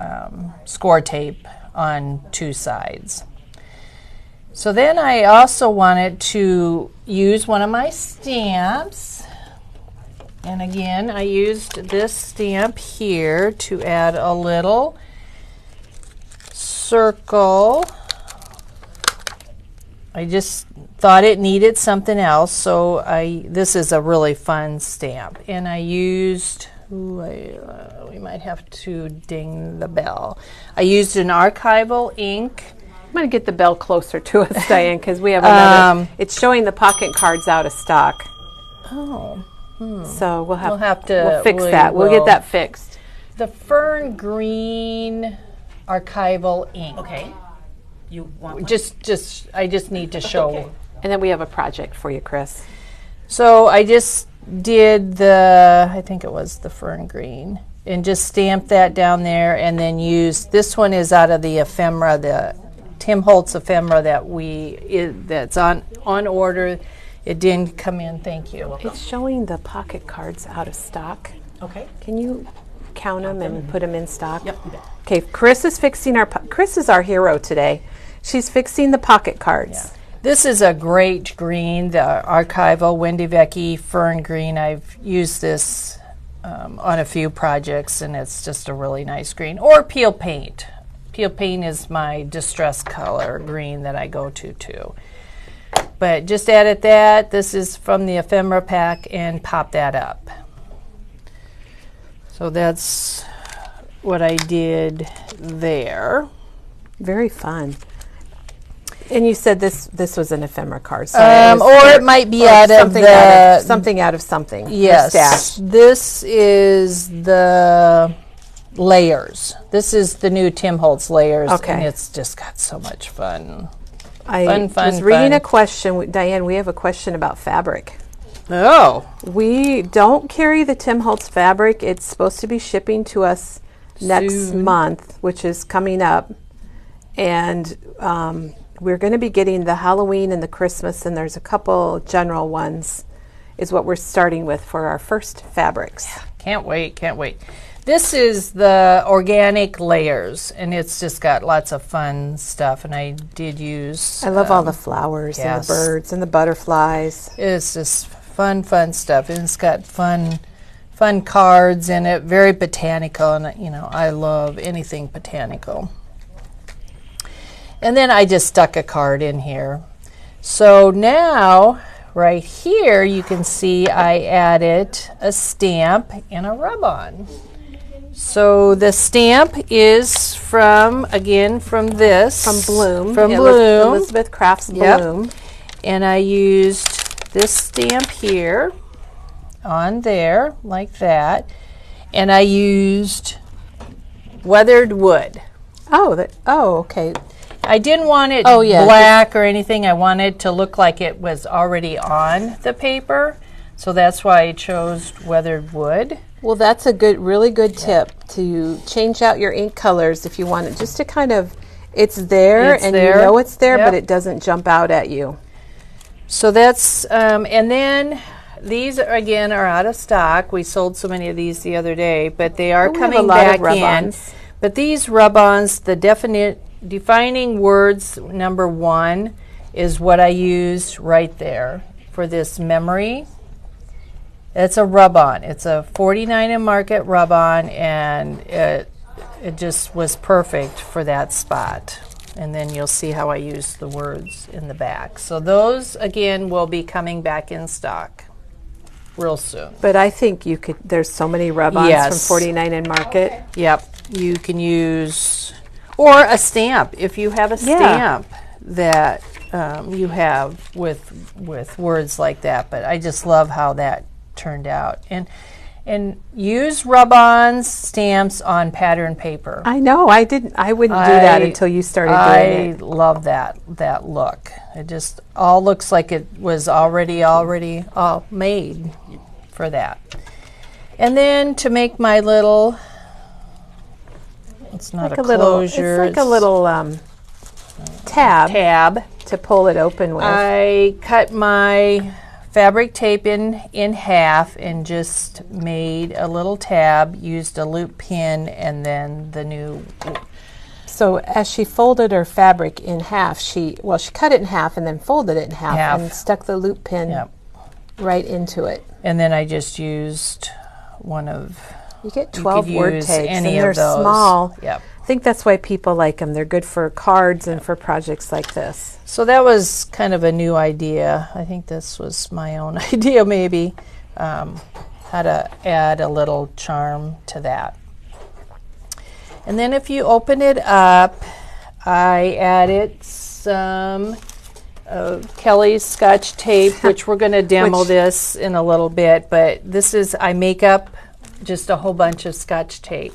Speaker 2: score tape on 2 sides. So then I also wanted to use one of my stamps. And again, I used this stamp here to add a little circle. I just thought it needed something else, so this is a really fun stamp. And I used, we might have to ding the bell. I used an archival ink.
Speaker 1: I'm going to get the bell closer to us, Diane, because we have another. It's showing the pocket cards out of stock.
Speaker 2: Oh.
Speaker 1: So we'll
Speaker 2: fix
Speaker 1: that. We'll get that fixed.
Speaker 2: The fern green archival ink.
Speaker 3: Okay. You want one?
Speaker 2: I just need to show.
Speaker 3: Okay.
Speaker 1: And then we have a project for you, Chris.
Speaker 2: So I just did I think it was the fern green, and just stamped that down there, and then used, this one is out of the ephemera, the Tim Holtz ephemera that's on order. It didn't come in, thank you.
Speaker 1: It's showing the pocket cards out of stock.
Speaker 3: Okay.
Speaker 1: Can you count them and put them in stock?
Speaker 3: Yep, you bet.
Speaker 1: Okay, Chris is fixing Chris is our hero today. She's fixing the pocket cards.
Speaker 2: Yeah. This is a great green, the archival Wendy Vecchi fern green. I've used this on a few projects, and it's just a really nice green. Or peel paint. Peel paint is my distress color green that I go to too. But just added that. This is from the ephemera pack, and pop that up. So that's what I did there.
Speaker 1: Very fun. And you said this was an ephemera card. So
Speaker 2: it might be out of
Speaker 1: something out of something.
Speaker 2: Yes.
Speaker 1: Stash.
Speaker 2: This is the layers. This is the new Tim Holtz layers.
Speaker 1: Okay.
Speaker 2: And it's just got so much fun.
Speaker 1: I was reading a question. Diane, we have a question about fabric.
Speaker 2: Oh.
Speaker 1: We don't carry the Tim Holtz fabric. It's supposed to be shipping to us next month, which is coming up. And we're going to be getting the Halloween and the Christmas, and there's a couple general ones is what we're starting with for our first fabrics.
Speaker 2: Yeah, can't wait. This is the organic layers, and it's just got lots of fun stuff, and I did use...
Speaker 1: I love all the flowers and the birds and the butterflies.
Speaker 2: It's just fun stuff, and it's got fun cards in it, very botanical, and I love anything botanical. And then I just stuck a card in here. So now, right here, you can see I added a stamp and a rub-on. So the stamp is from this.
Speaker 1: From Bloom.
Speaker 2: From Bloom.
Speaker 1: Elizabeth Crafts Bloom.
Speaker 2: And I used this stamp here on there, like that. And I used weathered wood.
Speaker 1: Okay.
Speaker 2: I didn't want it black or anything. I wanted to look like it was already on the paper. So that's why I chose weathered wood.
Speaker 1: Well, that's a really good tip to change out your ink colors if you want it, just to kind of, it's there, you know it's there, but it doesn't jump out at you.
Speaker 2: So that's, and then these again are out of stock. We sold so many of these the other day, but they are coming back in. But these rub-ons, the defining words number 1 is what I used right there for this memory. It's a rub-on. It's a 49 in Market rub-on, and it just was perfect for that spot. And then you'll see how I use the words in the back. So those, again, will be coming back in stock real soon.
Speaker 1: But I think there's so many rub-ons from 49 in Market.
Speaker 2: Yep. You can use, or a stamp, if you have a stamp that you have with words like that. But I just love how that turned out. And use rub-ons, stamps on pattern paper.
Speaker 1: I know. I wouldn't do that until you started doing it.
Speaker 2: I love that look. It just all looks like it was already all made for that. And then to make my little, it's not a closure.
Speaker 1: It's like a little tab to pull it open with.
Speaker 2: I cut my fabric tape in half and just made a little tab, used a loop pin, and then the new.
Speaker 1: So as she folded her fabric in half, she cut it in half and then folded it in half. And stuck the loop pin right into it.
Speaker 2: And then I just used one of...
Speaker 1: You get 12
Speaker 2: could
Speaker 1: word
Speaker 2: use
Speaker 1: tapes, and
Speaker 2: any
Speaker 1: they're
Speaker 2: of those.
Speaker 1: small.
Speaker 2: Yep.
Speaker 1: I think that's why people like them. They're good for cards and for projects like this.
Speaker 2: So that was kind of a new idea. I think this was my own idea, maybe, how to add a little charm to that. And then if you open it up, I added some of Kelly's Scotch tape, which we're going to demo this in a little bit. But this is, I make up just a whole bunch of Scotch tape.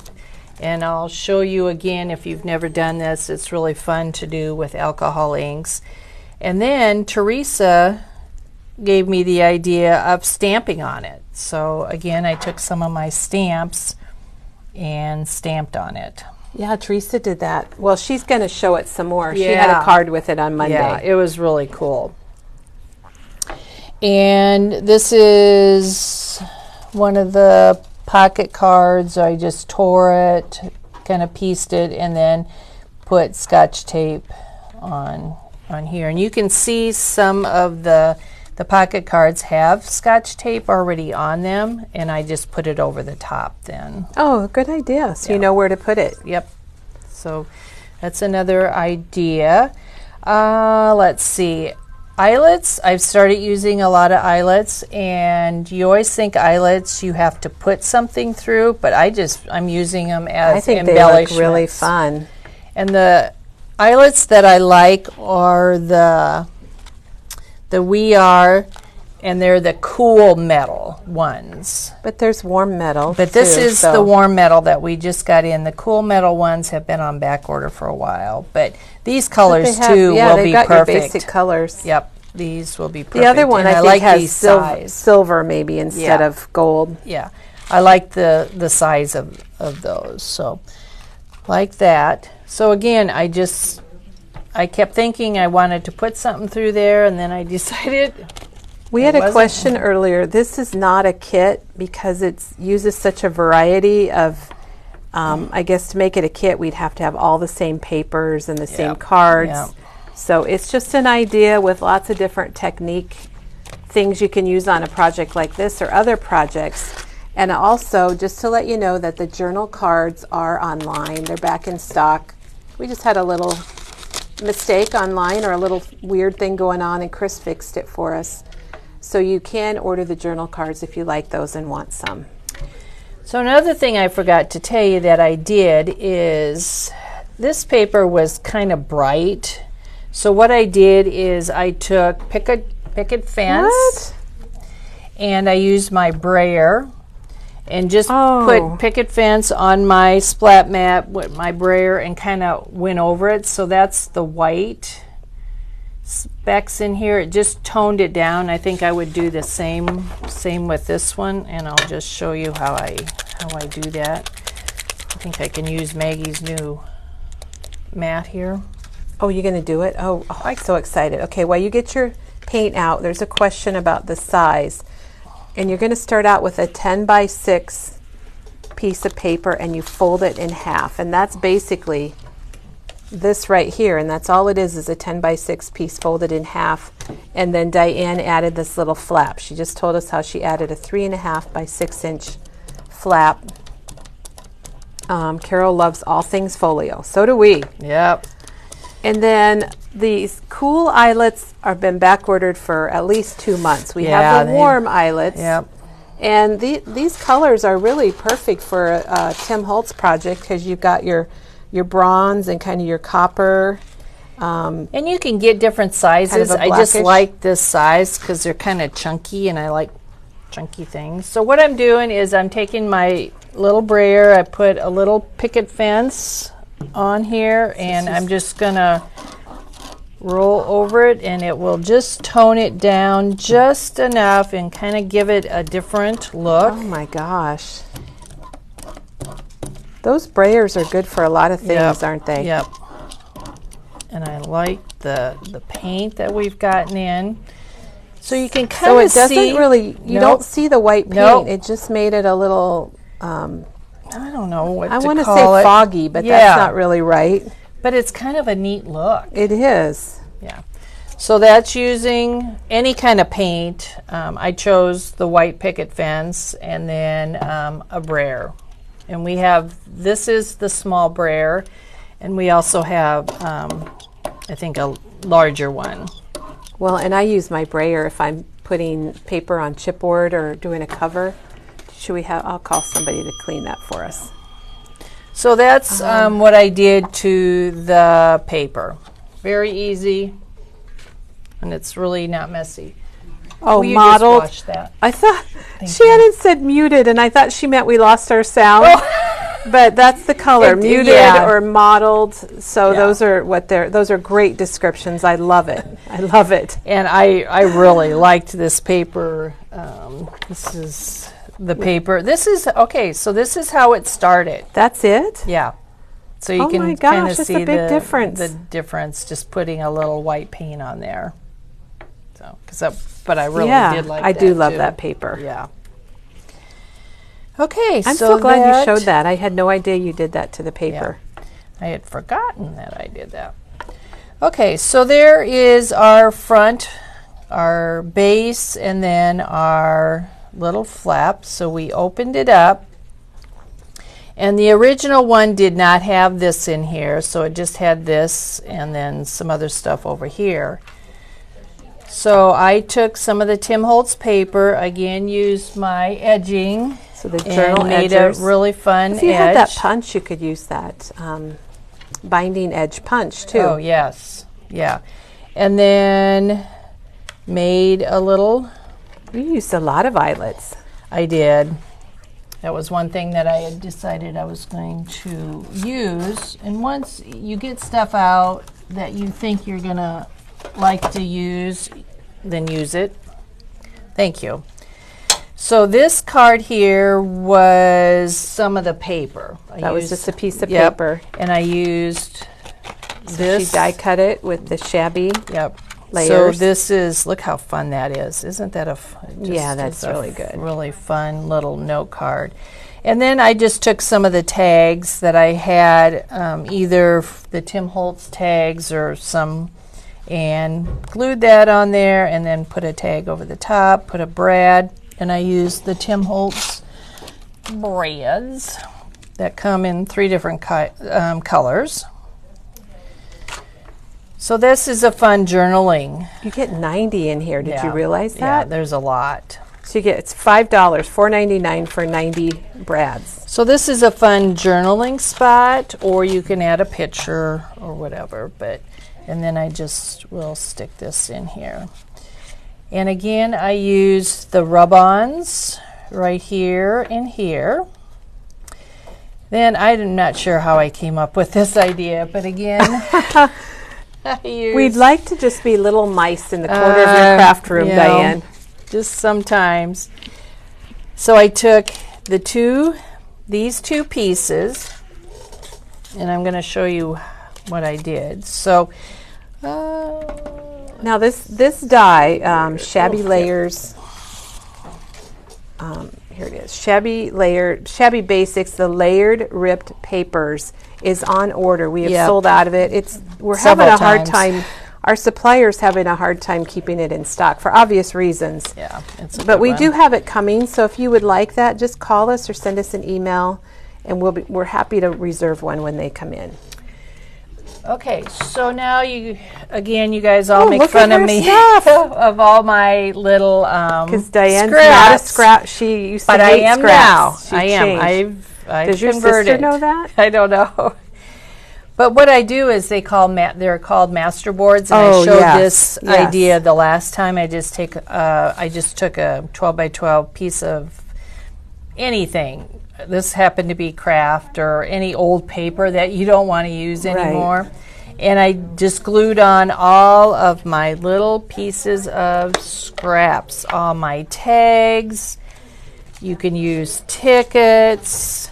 Speaker 2: And I'll show you again if you've never done this. It's really fun to do with alcohol inks. And then Teresa gave me the idea of stamping on it. So again, I took some of my stamps and stamped on it.
Speaker 1: Yeah, Teresa did that. Well, she's going to show it some more. She had a card with it on Monday.
Speaker 2: Yeah, it was really cool. And this is one of the pocket cards. I just tore it, kind of pieced it, and then put Scotch tape on here. And you can see some of the pocket cards have Scotch tape already on them, and I just put it over the top then.
Speaker 1: Oh, good idea. So you know where to put it.
Speaker 2: Yep. So that's another idea. Let's see. Eyelets. I've started using a lot of eyelets, and you always think eyelets you have to put something through, but I'm using them as
Speaker 1: I think
Speaker 2: embellishments.
Speaker 1: they look really fun.
Speaker 2: And the eyelets that I like are the We Are, and they're the cool metal ones.
Speaker 1: But there's warm metal.
Speaker 2: But this
Speaker 1: too,
Speaker 2: is the warm metal that we just got in. The cool metal ones have been on back order for a while, but these colors too will be
Speaker 1: got
Speaker 2: perfect.
Speaker 1: Your basic colors.
Speaker 2: Yep, these will be perfect.
Speaker 1: The other one
Speaker 2: and
Speaker 1: I think
Speaker 2: like
Speaker 1: has
Speaker 2: size.
Speaker 1: silver maybe instead of gold.
Speaker 2: Yeah, I like the size of those. So like that. So again, I kept thinking I wanted to put something through there, and then I decided.
Speaker 1: We had a question earlier. This is not a kit because it uses such a variety of, I guess to make it a kit, we'd have to have all the same papers and the same cards.
Speaker 2: Yep.
Speaker 1: So it's just an idea with lots of different technique things you can use on a project like this or other projects. And also, just to let you know that the journal cards are online. They're back in stock. We just had a little mistake online or a little weird thing going on, and Chris fixed it for us. So you can order the journal cards if you like those and want some.
Speaker 2: So another thing I forgot to tell you that I did is this paper was kind of bright. So what I did is I took picket fence and I used my brayer and just put picket fence on my splat mat with my brayer and kind of went over it. So that's the white specks in here. It just toned it down. I think I would do the same with this one, and I'll just show you how I do that. I think I can use Maggie's new mat here.
Speaker 1: Oh, you're going to do it? Oh, I'm so excited. Okay, while you get your paint out, there's a question about the size. And you're going to start out with a 10 by 6 piece of paper, and you fold it in half. And that's basically this right here, and that's all it is a 10 by 6 piece folded in half. And then Diane added this little flap. She just told us how she added a 3.5 by 6 inch flap. Carol loves all things folio. So do we.
Speaker 2: Yep.
Speaker 1: And then these cool eyelets have been back ordered for at least 2 months. We have the warm eyelets.
Speaker 2: Yep.
Speaker 1: And these colors are really perfect for a Tim Holtz project because you've got your bronze and kind of your copper.
Speaker 2: And you can get different sizes.
Speaker 1: Kind of
Speaker 2: I just like this size because they're kind of chunky, and I like chunky things. So what I'm doing is I'm taking my little brayer. I put a little picket fence on here, and I'm just going to roll over it, and it will just tone it down just enough and kind of give it a different look.
Speaker 1: Oh my gosh. Those brayers are good for a lot of things, aren't they?
Speaker 2: Yep. And I like the paint that we've gotten in. So you can kind of see.
Speaker 1: So it doesn't really, you don't see the white paint. It just made it a little,
Speaker 2: I don't know what
Speaker 1: I
Speaker 2: to
Speaker 1: want to
Speaker 2: call
Speaker 1: say
Speaker 2: it.
Speaker 1: foggy, but that's not really right.
Speaker 2: But it's kind of a neat look.
Speaker 1: It is.
Speaker 2: Yeah. So that's using any kind of paint. I chose the white picket fence and then a brayer. And we have, this is the small brayer, and we also have, I think, a larger one.
Speaker 1: Well, and I use my brayer if I'm putting paper on chipboard or doing a cover. Should we have, I'll call somebody to clean that for us.
Speaker 2: So that's what I did to the paper. Very easy, and it's really not messy.
Speaker 1: Oh,
Speaker 2: Will you
Speaker 1: modeled.
Speaker 2: just watch that?
Speaker 1: I thought
Speaker 2: Thank
Speaker 1: Shannon said muted, and I thought she meant we lost our sound. But that's the color, muted
Speaker 2: yeah.
Speaker 1: or mottled. So
Speaker 2: Yeah.
Speaker 1: those are what those are great descriptions. I love it. I love it.
Speaker 2: And I really liked this paper. This is the paper. This is, okay, so this is how it started.
Speaker 1: That's it?
Speaker 2: Yeah. So you
Speaker 1: Oh my
Speaker 2: can
Speaker 1: gosh,
Speaker 2: kind of
Speaker 1: that's a
Speaker 2: see
Speaker 1: big difference.
Speaker 2: the difference just putting a little white paint on there. So, but I really did like that.
Speaker 1: I do love
Speaker 2: too.
Speaker 1: that paper.
Speaker 2: Yeah. Okay,
Speaker 1: I'm so glad you showed that. I had no idea you did that to the paper.
Speaker 2: I had forgotten that I did that. Okay, so there is our front, our base, and then our little flap. So we opened it up. And the original one did not have this in here, so it just had this and then some other stuff over here. So I took some of the Tim Holtz paper, again used my edging,
Speaker 1: So the journal
Speaker 2: and made
Speaker 1: edgers.
Speaker 2: a really fun
Speaker 1: If you
Speaker 2: edge.
Speaker 1: had that punch, you could use that binding edge punch too.
Speaker 2: Oh yes, yeah. And then made a little,
Speaker 1: You used a lot of eyelets.
Speaker 2: I did. That was one thing that I had decided I was going to use. And once you get stuff out that you think you're going to like to use, then use it. Thank you. So this card here was some of the paper.
Speaker 1: That was just a piece of
Speaker 2: Yep,
Speaker 1: paper.
Speaker 2: and I used this.
Speaker 1: She die cut it with the shabby.
Speaker 2: Yep.
Speaker 1: Layers.
Speaker 2: So this is, look how fun that is. Isn't that
Speaker 1: Yeah, that's really good.
Speaker 2: Really fun little note card. And then I just took some of the tags that I had, either the Tim Holtz tags or some, and glued that on there and then put a tag over the top, put a brad, and I used the Tim Holtz brads that come in 3 different colors. So this is a fun journaling.
Speaker 1: You get 90 in here. Did you
Speaker 2: Yeah.
Speaker 1: realize
Speaker 2: Yeah,
Speaker 1: that?
Speaker 2: there's a lot.
Speaker 1: So you get, it's $5, $4.99 for 90 brads.
Speaker 2: So this is a fun journaling spot, or you can add a picture or whatever. And then I just will stick this in here. And again, I use the rub-ons right here and here. Then I'm not sure how I came up with this idea, but again,
Speaker 1: We'd like to just be little mice in the corner of your craft room,
Speaker 2: you know,
Speaker 1: Diane.
Speaker 2: just sometimes. So I took these two pieces, and I'm going to show you what I did. So
Speaker 1: Now this die, Shabby Layers, here it is, Shabby Basics, the layered ripped papers is on order. We have sold out of it. We're having a hard time. Our supplier's having a hard time keeping it in stock for obvious reasons.
Speaker 2: yeah,
Speaker 1: But we do have it coming, so if you would like that, just call us or send us an email, and we're happy to reserve one when they come in.
Speaker 2: Okay, so now you guys all make
Speaker 1: look
Speaker 2: fun
Speaker 1: at
Speaker 2: of
Speaker 1: her
Speaker 2: me
Speaker 1: stuff.
Speaker 2: of all my little
Speaker 1: Because Diane's
Speaker 2: scraps.
Speaker 1: not a scrap. She used to
Speaker 2: But I
Speaker 1: hate
Speaker 2: am
Speaker 1: scraps.
Speaker 2: now.
Speaker 1: She
Speaker 2: I am.
Speaker 1: changed.
Speaker 2: I've
Speaker 1: Does your
Speaker 2: converted.
Speaker 1: sister know that?
Speaker 2: I don't know. But what I do is they're called master boards, and
Speaker 1: Oh,
Speaker 2: I showed
Speaker 1: yes,
Speaker 2: this
Speaker 1: yes.
Speaker 2: idea the last time. I just took a 12 by 12 piece of anything. This happened to be craft or any old paper that you don't want to use
Speaker 1: Right.
Speaker 2: anymore. And I just glued on all of my little pieces of scraps, all my tags. You can use tickets.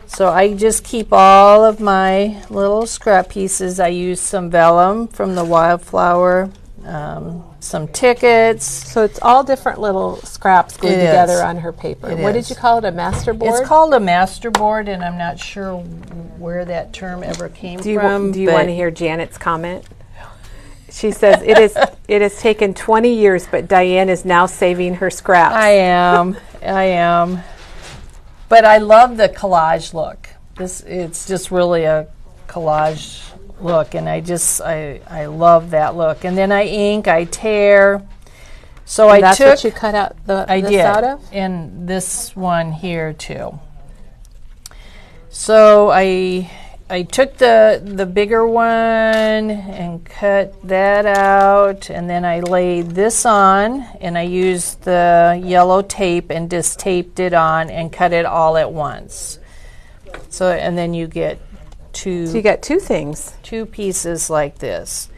Speaker 2: So I just keep all of my little scrap pieces. I use some vellum from the Wildflower, some tickets.
Speaker 1: So it's all different little scraps glued
Speaker 2: It
Speaker 1: together
Speaker 2: is.
Speaker 1: on her paper.
Speaker 2: It
Speaker 1: What
Speaker 2: is.
Speaker 1: did you call it? A master board?
Speaker 2: It's called a master board, and I'm not sure where that term ever came
Speaker 1: Do you
Speaker 2: from.
Speaker 1: want to hear Janet's comment? She says it is It has taken 20 years, but Diane is now saving her scraps.
Speaker 2: I am. But I love the collage look. It's just really a collage look, and I love that look. And then I ink, I tear. So
Speaker 1: and that's what you cut out this out of?
Speaker 2: And this one here too. So I took the bigger one and cut that out, and then I laid this on, and I used the yellow tape and just taped it on and cut it all at once. So, and then you get two.
Speaker 1: So you got two things.
Speaker 2: Two pieces like this.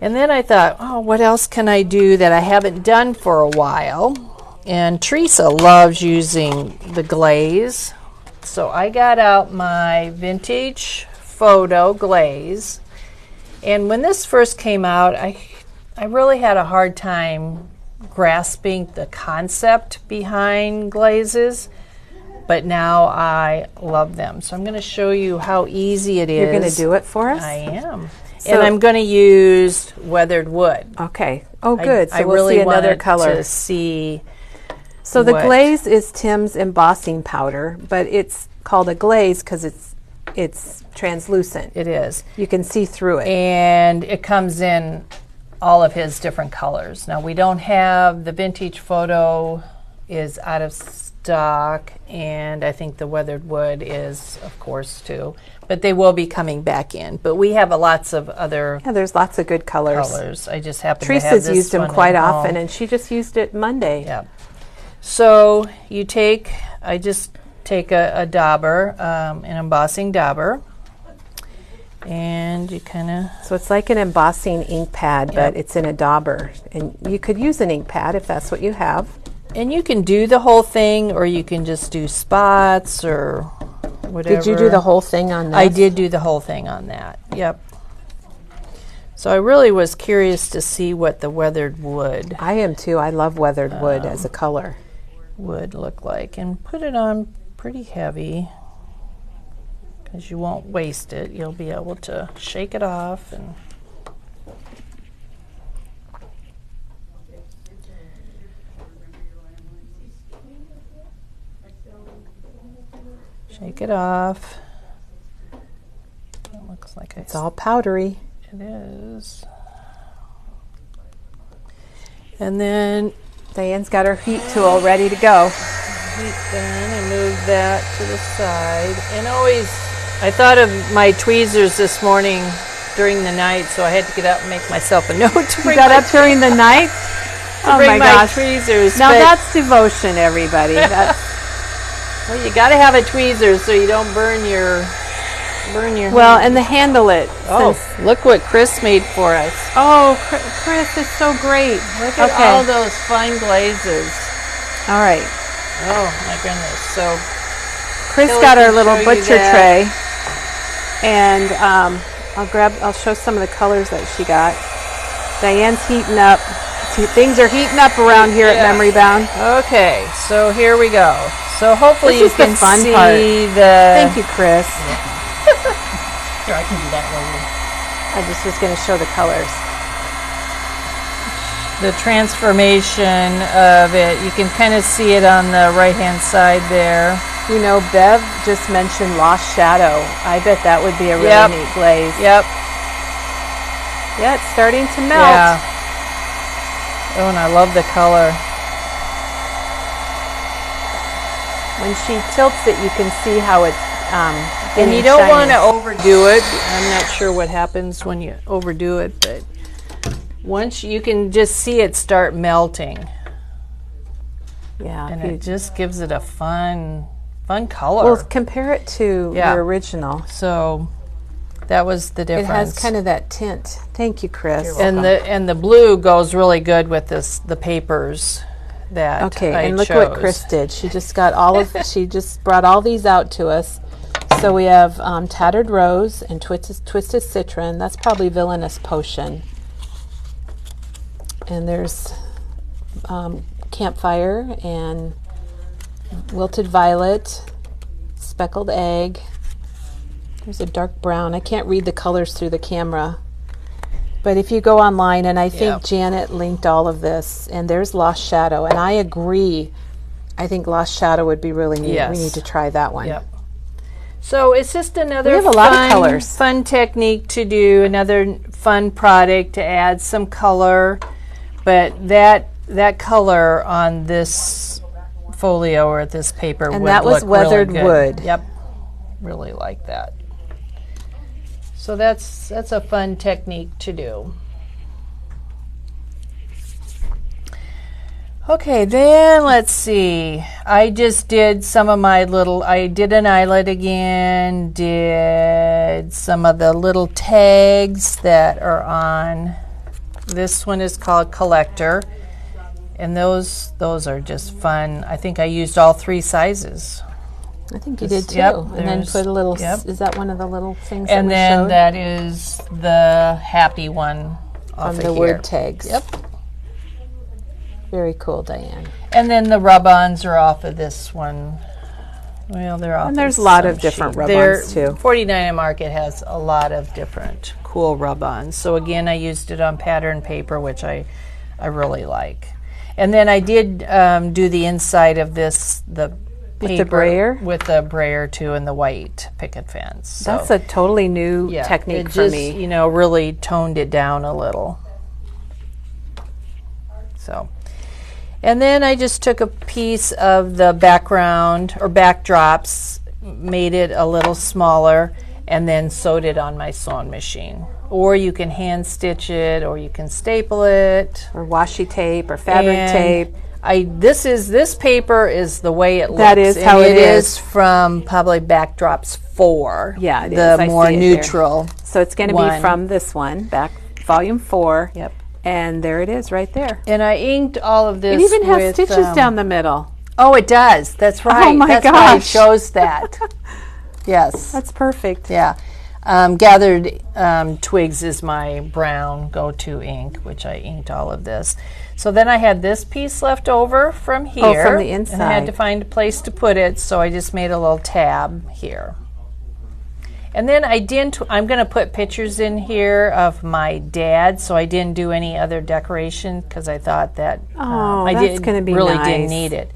Speaker 2: And then I thought, oh, what else can I do that I haven't done for a while? And Teresa loves using the glaze. So I got out my vintage photo glaze, and when this first came out, I really had a hard time grasping the concept behind glazes, but now I love them. So I'm going to show you how easy it is.
Speaker 1: You're going to do it for us?
Speaker 2: I am. So, and I'm going to use weathered wood.
Speaker 1: Okay. Oh, good. So
Speaker 2: I
Speaker 1: we'll
Speaker 2: really
Speaker 1: see another color.
Speaker 2: To see.
Speaker 1: So the glaze is Tim's embossing powder, but it's called a glaze because it's translucent.
Speaker 2: It is.
Speaker 1: You can see through it.
Speaker 2: And it comes in all of his different colors. Now we don't have, the vintage photo is out of stock, and I think the weathered wood is, of course, too. But they will be coming back in. But we have lots of other
Speaker 1: there's lots of good colors.
Speaker 2: I just happen
Speaker 1: Teresa's
Speaker 2: to have this
Speaker 1: used them
Speaker 2: one
Speaker 1: quite
Speaker 2: at
Speaker 1: often,
Speaker 2: home.
Speaker 1: and she just used it Monday.
Speaker 2: Yeah. So you take, I just take a dauber, an embossing dauber, and you kind of...
Speaker 1: So it's like an embossing ink pad, but it's in a dauber. And you could use an ink pad if that's what you have.
Speaker 2: And you can do the whole thing, or you can just do spots or whatever.
Speaker 1: Did you do the whole thing on that?
Speaker 2: I did do the whole thing on that, yep. So I really was curious to see what the weathered wood...
Speaker 1: I am too. I love weathered wood as a color.
Speaker 2: ...would look like. And put it on pretty heavy, because you won't waste it. You'll be able to shake it off and... Shake it off. It looks like
Speaker 1: it's all powdery.
Speaker 2: It is. And then
Speaker 1: Diane's got her heat tool ready to go.
Speaker 2: Heat gun, and move that to the side. And always, I thought of my tweezers this morning during the night, so I had to get up and make myself a note to bring.
Speaker 1: You got up during the night?
Speaker 2: Oh my gosh! Tweezers.
Speaker 1: Now that's devotion, everybody. That's
Speaker 2: well, you got to have a tweezer so you don't burn your
Speaker 1: well,
Speaker 2: hand.
Speaker 1: And the handle it.
Speaker 2: Oh, look what Chris made for us.
Speaker 1: Oh, Chris is so great.
Speaker 2: Look at all those fine glazes.
Speaker 1: All right.
Speaker 2: Oh my goodness! So
Speaker 1: Chris got our little butcher tray, and I'll show some of the colors that she got. Diane's heating up. Things are heating up around here at Memory Bound.
Speaker 2: Okay, so here we go. So hopefully you can see the...
Speaker 1: Thank you, Chris.
Speaker 2: Here, I can do that later.
Speaker 1: I just was going to show the colors.
Speaker 2: The transformation of it. You can kind of see it on the right-hand side there.
Speaker 1: You know, Bev just mentioned Lost Shadow. I bet that would be a really neat glaze.
Speaker 2: Yep.
Speaker 1: Yeah, it's starting to melt.
Speaker 2: Yeah. Oh, and I love the color.
Speaker 1: When she tilts it, you can see how it's
Speaker 2: and you don't want to overdo it. I'm not sure what happens when you overdo it, but once you can just see it start melting.
Speaker 1: Yeah.
Speaker 2: And it just gives it a fun color.
Speaker 1: Well, compare it to your original.
Speaker 2: So that was the difference.
Speaker 1: It has kind of that tint. Thank you, Chris.
Speaker 2: And the blue goes really good with the papers that I
Speaker 1: look
Speaker 2: chose.
Speaker 1: what Chris did. She just got she just brought all these out to us. So we have Tattered Rose and Twisted Citron. That's probably Villainous Potion. And there's Campfire and Wilted Violet, Speckled Egg. There's a dark brown. I can't read the colors through the camera. But if you go online, and I think
Speaker 2: Yep.
Speaker 1: Janet linked all of this, and there's Lost Shadow, and I agree. I think Lost Shadow would be really neat.
Speaker 2: Yes.
Speaker 1: We need to try that one.
Speaker 2: Yep. So it's just another
Speaker 1: We have a lot of colors.
Speaker 2: fun technique to do, another fun product to add some color. But that color on this folio or this paper
Speaker 1: And
Speaker 2: would
Speaker 1: that was
Speaker 2: look really
Speaker 1: weathered
Speaker 2: good.
Speaker 1: wood.
Speaker 2: Yep, really like that. So that's a fun technique to do. Okay, then let's see. I just did some of my I did an eyelet again, did some of the little tags that are on. This one is called Collector, and those are just fun. I think I used all 3 sizes.
Speaker 1: I think you did too.
Speaker 2: Yep,
Speaker 1: and then
Speaker 2: there's-
Speaker 1: put a little,
Speaker 2: yep.
Speaker 1: is that one of the little things
Speaker 2: And
Speaker 1: that we
Speaker 2: then
Speaker 1: showed?
Speaker 2: that is the happy one off
Speaker 1: From
Speaker 2: of
Speaker 1: the
Speaker 2: here.
Speaker 1: word tags.
Speaker 2: Yep.
Speaker 1: Very cool, Diane.
Speaker 2: And then the rub-ons are off of this one. Well, they're off.
Speaker 1: And there's
Speaker 2: of
Speaker 1: a lot
Speaker 2: some
Speaker 1: of different
Speaker 2: sheet.
Speaker 1: rub-ons, too.
Speaker 2: 49 Market has a lot of different cool rub-ons. So again, I used it on pattern paper, which I really like. And then I did do the inside of this, the
Speaker 1: With the
Speaker 2: paper
Speaker 1: brayer?
Speaker 2: with the brayer too, and the white picket fence. So,
Speaker 1: That's a totally new
Speaker 2: yeah,
Speaker 1: technique
Speaker 2: it
Speaker 1: for
Speaker 2: just,
Speaker 1: me.
Speaker 2: you know, really toned it down a little. So, and then I just took a piece of the background or backdrops, made it a little smaller, and then sewed it on my sewing machine. Or you can hand stitch it, or you can staple it.
Speaker 1: Or washi tape or fabric
Speaker 2: And
Speaker 1: tape.
Speaker 2: this paper is the way it looks.
Speaker 1: That is
Speaker 2: and
Speaker 1: how it
Speaker 2: is
Speaker 1: is.
Speaker 2: from probably Backdrops 4.
Speaker 1: Yeah, it
Speaker 2: the
Speaker 1: is. I
Speaker 2: more
Speaker 1: see it here.
Speaker 2: neutral.
Speaker 1: So it's going to be
Speaker 2: one.
Speaker 1: from this one, back volume 4.
Speaker 2: Yep.
Speaker 1: And there it is right there.
Speaker 2: And I inked all of this.
Speaker 1: It even has
Speaker 2: with,
Speaker 1: stitches down the middle.
Speaker 2: Oh, it does. That's right.
Speaker 1: my
Speaker 2: That's why it
Speaker 1: gosh.
Speaker 2: shows that. Yes.
Speaker 1: That's perfect.
Speaker 2: Yeah. Gathered Twigs is my brown go-to ink, which I inked all of this. So then I had this piece left over from here.
Speaker 1: Oh, from the
Speaker 2: And I had
Speaker 1: inside.
Speaker 2: to find a place to put it, so I just made a little tab here. And then I'm going to put pictures in here of my dad, so I didn't do any other decoration because I thought that
Speaker 1: Oh,
Speaker 2: I
Speaker 1: that's gonna be
Speaker 2: really
Speaker 1: nice.
Speaker 2: didn't need it.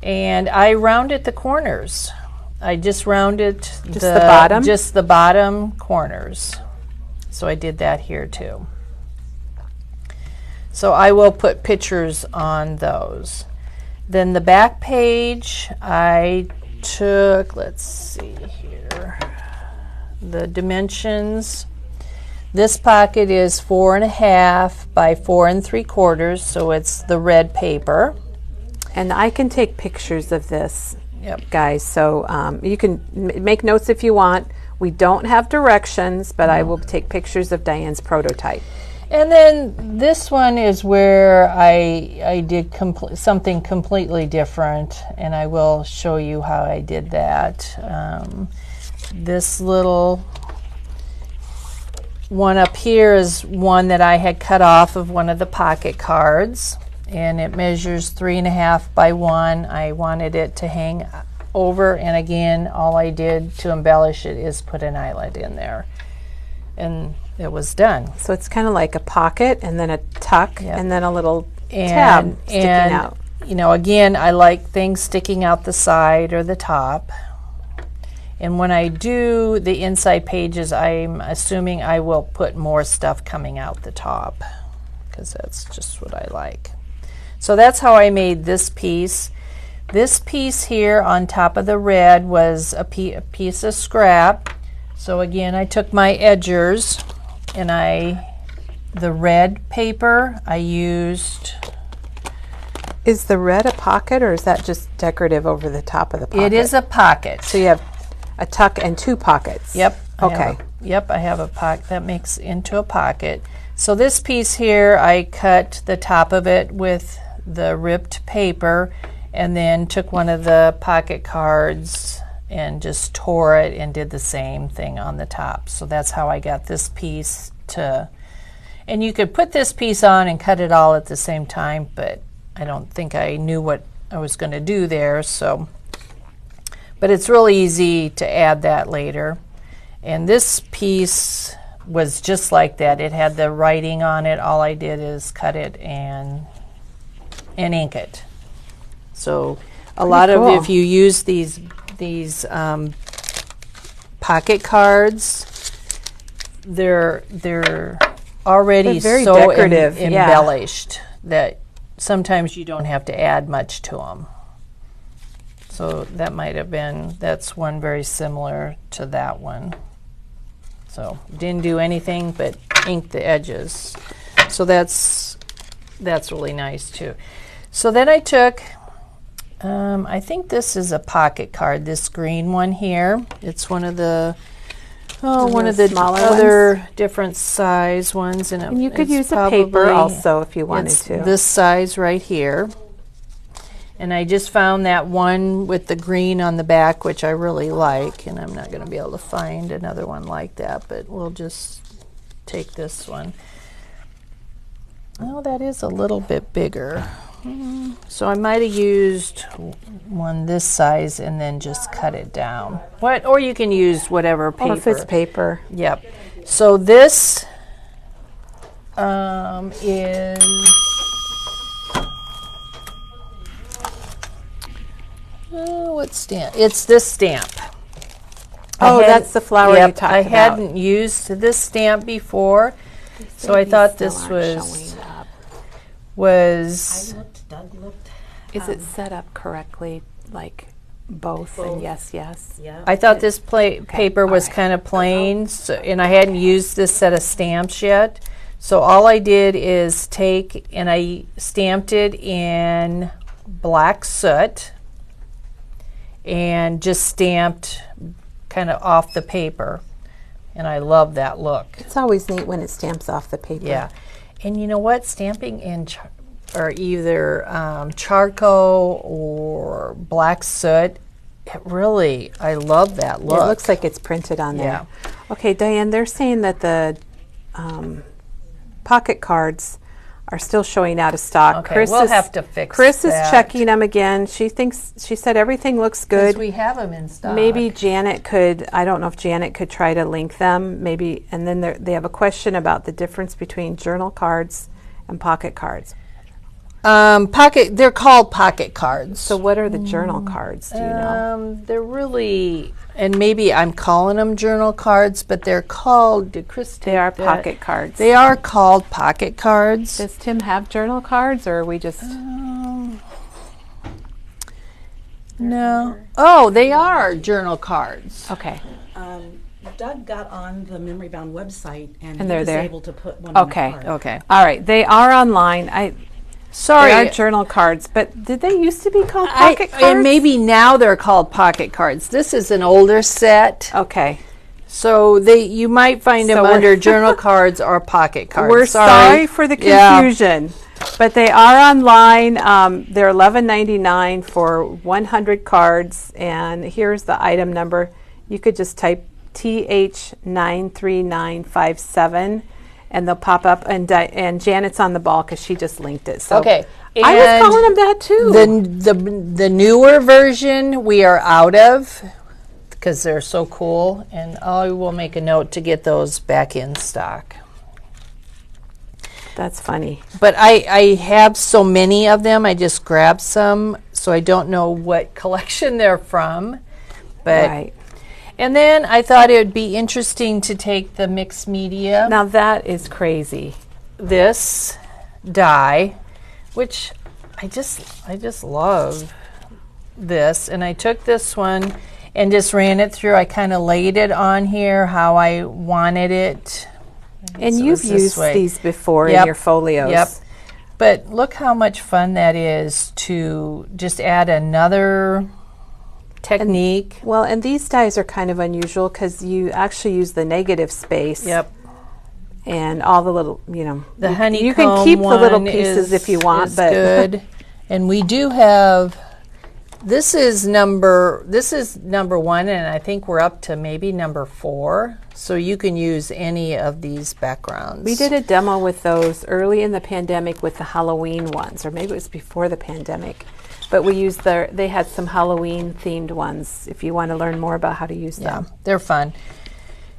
Speaker 2: And I rounded the corners. I just rounded
Speaker 1: the bottom?
Speaker 2: Just the bottom corners. So I did that here too. So I will put pictures on those. Then the back page, I took, let's see here, the dimensions. This pocket is 4.5 by 4 3/4, so it's the red paper.
Speaker 1: And I can take pictures of this,
Speaker 2: Yep.
Speaker 1: guys. So you can make notes if you want. We don't have directions, but I will take pictures of Diane's prototype.
Speaker 2: And then this one is where I did something completely different, and I will show you how I did that. This little one up here is one that I had cut off of one of the pocket cards, and it measures 3.5 by 1. I wanted it to hang over, and again, all I did to embellish it is put an eyelet in there, and it was done.
Speaker 1: So it's kind of like a pocket and then a tuck
Speaker 2: Yep.
Speaker 1: and then a little tab sticking out.
Speaker 2: You know, again, I like things sticking out the side or the top. And when I do the inside pages, I'm assuming I will put more stuff coming out the top because that's just what I like. So that's how I made this piece. This piece here on top of the red was a piece of scrap. So again, I took my edgers and the red paper I used.
Speaker 1: Is the red a pocket or is that just decorative over the top of the pocket?
Speaker 2: It is a pocket.
Speaker 1: So you have a tuck and 2 pockets.
Speaker 2: Yep.
Speaker 1: Okay.
Speaker 2: I have a pocket that makes into a pocket. So this piece here, I cut the top of it with the ripped paper and then took one of the pocket cards and just tore it and did the same thing on the top. So that's how I got this piece to, and you could put this piece on and cut it all at the same time, but I don't think I knew what I was going to do there, so. But it's really easy to add that later. And this piece,
Speaker 4: was just like that. It had the writing on it. All I did is cut it and ink it. So a lot
Speaker 1: cool.
Speaker 4: of, if you use these pocket cards, they're already
Speaker 1: They're very
Speaker 4: so
Speaker 1: decorative,
Speaker 4: embellished that sometimes you don't have to add much to them. So that might have been, that's one very similar to that one. So didn't do anything but ink the edges. So that's really nice too. So then I took, I think this is a pocket card, this green one here. It's one of the
Speaker 1: smaller
Speaker 4: other different size ones.
Speaker 1: And you could
Speaker 4: it's
Speaker 1: use a paper
Speaker 4: probably-
Speaker 1: also if you wanted
Speaker 4: it's
Speaker 1: to.
Speaker 4: this size right here. And I just found that one with the green on the back, which I really like, and I'm not going to be able to find another one like that, but we'll just take this one. Oh, that is a little bit bigger. So I might have used one this size and then just cut it down. Or you can use whatever paper.
Speaker 1: Or if it's paper.
Speaker 4: Yep. So this is... what stamp? It's this stamp.
Speaker 1: Oh, that's the flower you talked
Speaker 4: I
Speaker 1: about.
Speaker 4: hadn't used this stamp before, so I thought this was
Speaker 3: Doug looked.
Speaker 1: Is it set up correctly, like both and yes?
Speaker 3: Yeah.
Speaker 4: I thought this paper was kind of plain, so, and I hadn't used this set of stamps yet. So all I did is take and I stamped it in black soot and just stamped kind of off the paper. And I love that look.
Speaker 1: It's always neat when it stamps off the paper.
Speaker 4: Yeah. And you know what? Stamping in or either charcoal or black soot, it really, I love that look.
Speaker 1: It looks like it's printed on there.
Speaker 4: Yeah.
Speaker 1: Okay, Diane, they're saying that the pocket cards are still showing out of stock.
Speaker 4: Okay, we'll have to fix
Speaker 1: Chris
Speaker 4: that.
Speaker 1: is checking them again. She said everything looks
Speaker 4: Because
Speaker 1: good.
Speaker 4: we have them in stock.
Speaker 1: Maybe Janet could, I don't know if Janet could try to link them, maybe, and then they have a question about the difference between journal cards and pocket cards.
Speaker 4: They're called pocket cards.
Speaker 1: So what are the journal cards, do you know?
Speaker 4: They're really, and maybe I'm calling them journal cards, but they're called, did Chris take
Speaker 1: They are
Speaker 4: that?
Speaker 1: pocket cards.
Speaker 4: They are called pocket cards.
Speaker 1: Does Tim have journal cards, or are we just...
Speaker 4: No. Oh, they are journal cards.
Speaker 1: Okay.
Speaker 3: Doug got on the Memory Bound website and he
Speaker 1: they're
Speaker 3: was
Speaker 1: there?
Speaker 3: able to put one on the
Speaker 1: Okay.
Speaker 3: card.
Speaker 4: Okay.
Speaker 1: All right. They are online.
Speaker 4: Sorry.
Speaker 1: They are journal cards, but did they used to be called pocket cards?
Speaker 4: And maybe now they're called pocket cards. This is an older set.
Speaker 1: Okay.
Speaker 4: So you might find them
Speaker 1: So we're-
Speaker 4: under journal cards or pocket cards.
Speaker 1: We're sorry for the
Speaker 4: Yeah.
Speaker 1: confusion, but they are online. They're $11.99 for 100 cards, and here's the item number. You could just type TH93957, and they'll pop up. And Janet's on the ball because she just linked it. So
Speaker 4: Okay.
Speaker 1: I was
Speaker 4: And
Speaker 1: calling them that too.
Speaker 4: The newer version we are out of because they're so cool, and I will make a note to get those back in stock.
Speaker 1: That's funny.
Speaker 4: But I have so many of them, I just grabbed some, so I don't know what collection they're from. But
Speaker 1: Right.
Speaker 4: And then I thought it would be interesting to take the mixed media,
Speaker 1: Now that is crazy.
Speaker 4: this die, which I just love this, and I took this one and just ran it through. I kind of laid it on here how I wanted it.
Speaker 1: And
Speaker 4: So
Speaker 1: you've
Speaker 4: it's this
Speaker 1: used
Speaker 4: way.
Speaker 1: these before in
Speaker 4: Yep.
Speaker 1: your folios.
Speaker 4: Yep. But look how much fun that is to just add another technique.
Speaker 1: Well, and these dies are kind of unusual because you actually use the negative space.
Speaker 4: Yep.
Speaker 1: And all the little,
Speaker 4: The
Speaker 1: you
Speaker 4: honeycomb
Speaker 1: can keep the little
Speaker 4: one
Speaker 1: pieces if you want,
Speaker 4: is
Speaker 1: but
Speaker 4: good. And we do have. This is number 1, and I think we're up to maybe number 4. So you can use any of these backgrounds.
Speaker 1: we did a demo with those early in the pandemic with the Halloween ones, or maybe it was before the pandemic. But we used they had some Halloween themed ones if you want to learn more about how to use
Speaker 4: Yeah,
Speaker 1: them.
Speaker 4: they're fun.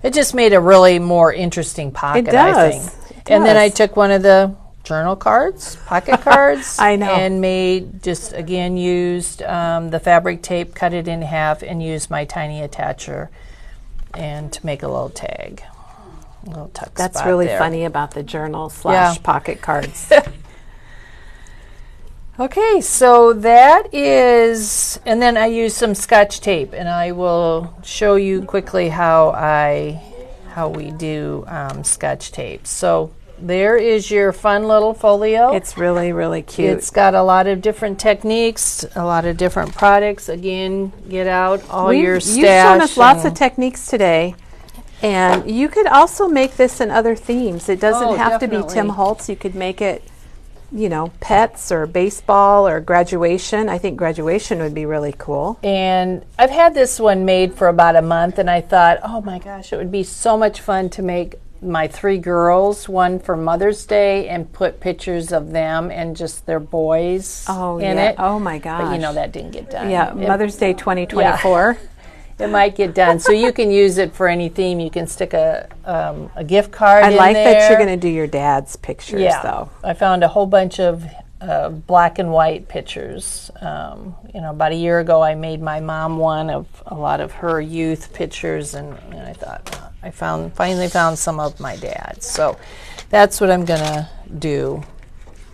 Speaker 4: It just made a really more interesting pocket,
Speaker 1: It
Speaker 4: I
Speaker 1: does.
Speaker 4: think.
Speaker 1: It
Speaker 4: And then I
Speaker 1: does.
Speaker 4: took one of the journal cards, pocket cards.
Speaker 1: I know.
Speaker 4: And made, just again, used the fabric tape, cut it in half, and used my tiny attacher and to make a little tag. A little tuck
Speaker 1: That's
Speaker 4: spot
Speaker 1: really
Speaker 4: there.
Speaker 1: funny about the journal /
Speaker 4: Yeah.
Speaker 1: pocket cards.
Speaker 4: Okay, so that is, and then I use some Scotch tape, and I will show you quickly how we do Scotch tape. So there is your fun little folio.
Speaker 1: It's really, really cute.
Speaker 4: It's got a lot of different techniques, a lot of different products. Again, get out all your stash.
Speaker 1: You've shown us lots of
Speaker 4: and-
Speaker 1: techniques today. And you could also make this in other themes. It doesn't
Speaker 4: Oh,
Speaker 1: have to be Tim
Speaker 4: definitely.
Speaker 1: Holtz. You could make it, you know, pets or baseball or graduation. I think graduation would be really cool.
Speaker 4: And I've had this one made for about a month, and I thought, oh my gosh, it would be so much fun to make my 3 girls one for Mother's Day and put pictures of them and just their boys in
Speaker 1: yeah.
Speaker 4: it.
Speaker 1: Oh my gosh.
Speaker 4: But you know that didn't get done.
Speaker 1: Yeah,
Speaker 4: It-
Speaker 1: Mother's Day 2024.
Speaker 4: It might get done. So you can use it for any theme. You can stick a gift card
Speaker 1: I
Speaker 4: in
Speaker 1: like
Speaker 4: there.
Speaker 1: that you're going to do your dad's pictures,
Speaker 4: Yeah,
Speaker 1: though.
Speaker 4: I found a whole bunch of black and white pictures. You know, about a year ago, I made my mom one of a lot of her youth pictures, and I thought I finally found some of my dad's. So that's what I'm gonna do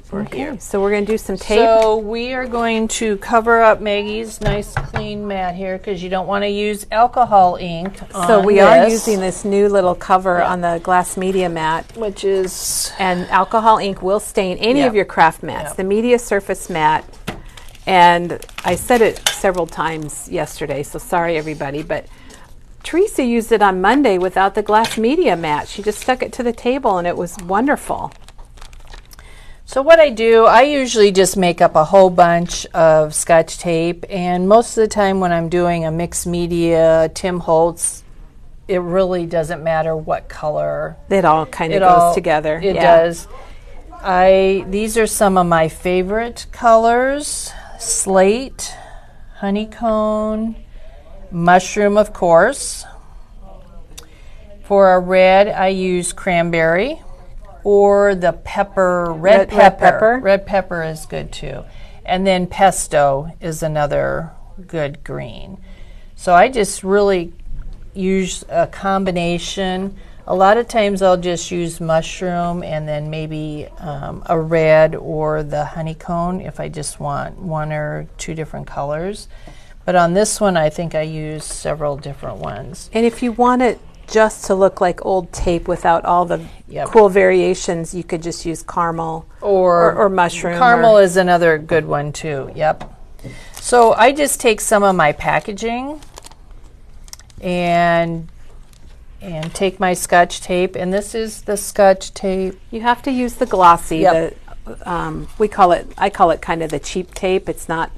Speaker 4: for here.
Speaker 1: So we're going to do some tape.
Speaker 4: So we are going to cover up Maggie's nice clean mat here because you don't want to use alcohol ink.
Speaker 1: So
Speaker 4: on
Speaker 1: we are
Speaker 4: this,
Speaker 1: using this new little cover on the glass media mat.
Speaker 4: which is
Speaker 1: And alcohol ink will stain any
Speaker 4: Yep.
Speaker 1: of your craft mats.
Speaker 4: Yep.
Speaker 1: The media surface mat, and I said it several times yesterday, so sorry everybody, but Teresa used it on Monday without the glass media mat. She just stuck it to the table and it was wonderful.
Speaker 4: So what I do, I usually just make up a whole bunch of Scotch tape, and most of the time when I'm doing a mixed media, Tim Holtz, it really doesn't matter what color.
Speaker 1: It all kind of
Speaker 4: It
Speaker 1: goes
Speaker 4: all-
Speaker 1: together.
Speaker 4: It
Speaker 1: Yeah.
Speaker 4: does. These are some of my favorite colors: slate, honeycomb, mushroom, of course. For a red, I use cranberry. Or the pepper, red pepper. Red pepper is good too. And then pesto is another good green. So I just really use a combination. A lot of times I'll just use mushroom and then maybe a red or the honeycomb if I just want 1 or 2 different colors. But on this one, I think I use several different ones.
Speaker 1: And if you want it just to look like old tape without all the
Speaker 4: Yep.
Speaker 1: cool variations, you could just use caramel or mushroom.
Speaker 4: Caramel is another good one too. Yep. So I just take some of my packaging and take my Scotch tape, and this is the Scotch tape.
Speaker 1: You have to use the glossy.
Speaker 4: Yep.
Speaker 1: I call it kind of the cheap tape. It's not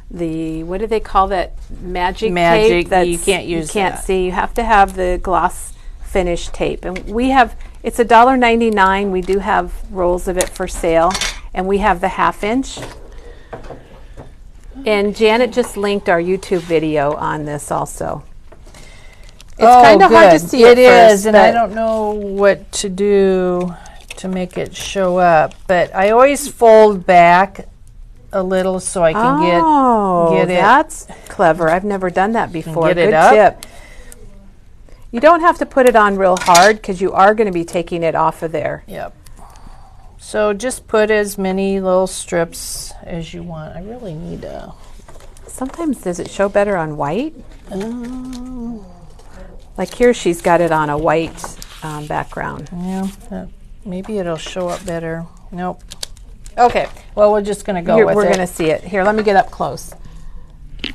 Speaker 1: the, what do they call that, magic
Speaker 4: Magic,
Speaker 1: tape?
Speaker 4: you can't use
Speaker 1: You can't
Speaker 4: that.
Speaker 1: see. You have to have the gloss finish tape. And we have, it's $1.99. We do have rolls of it for sale. And we have the 1/2 inch. And Janet just linked our YouTube video on this also. It's kind of hard to see
Speaker 4: It
Speaker 1: at first,
Speaker 4: is, and I
Speaker 1: but-
Speaker 4: don't know what to do to make it show up. But I always fold back a little so I can get it.
Speaker 1: That's clever. I've never done that before.
Speaker 4: get it
Speaker 1: Good
Speaker 4: up.
Speaker 1: tip. You don't have to put it on real hard because you are going to be taking it off of there.
Speaker 4: Yep. So just put as many little strips as you want. I really need a.
Speaker 1: Sometimes does it show better on white? Like here, she's got it on a white background.
Speaker 4: Yeah, maybe it'll show up better. Nope. Okay, well, we're just going to go
Speaker 1: Here,
Speaker 4: with
Speaker 1: we're
Speaker 4: it.
Speaker 1: going to see it. Here, let me get up close.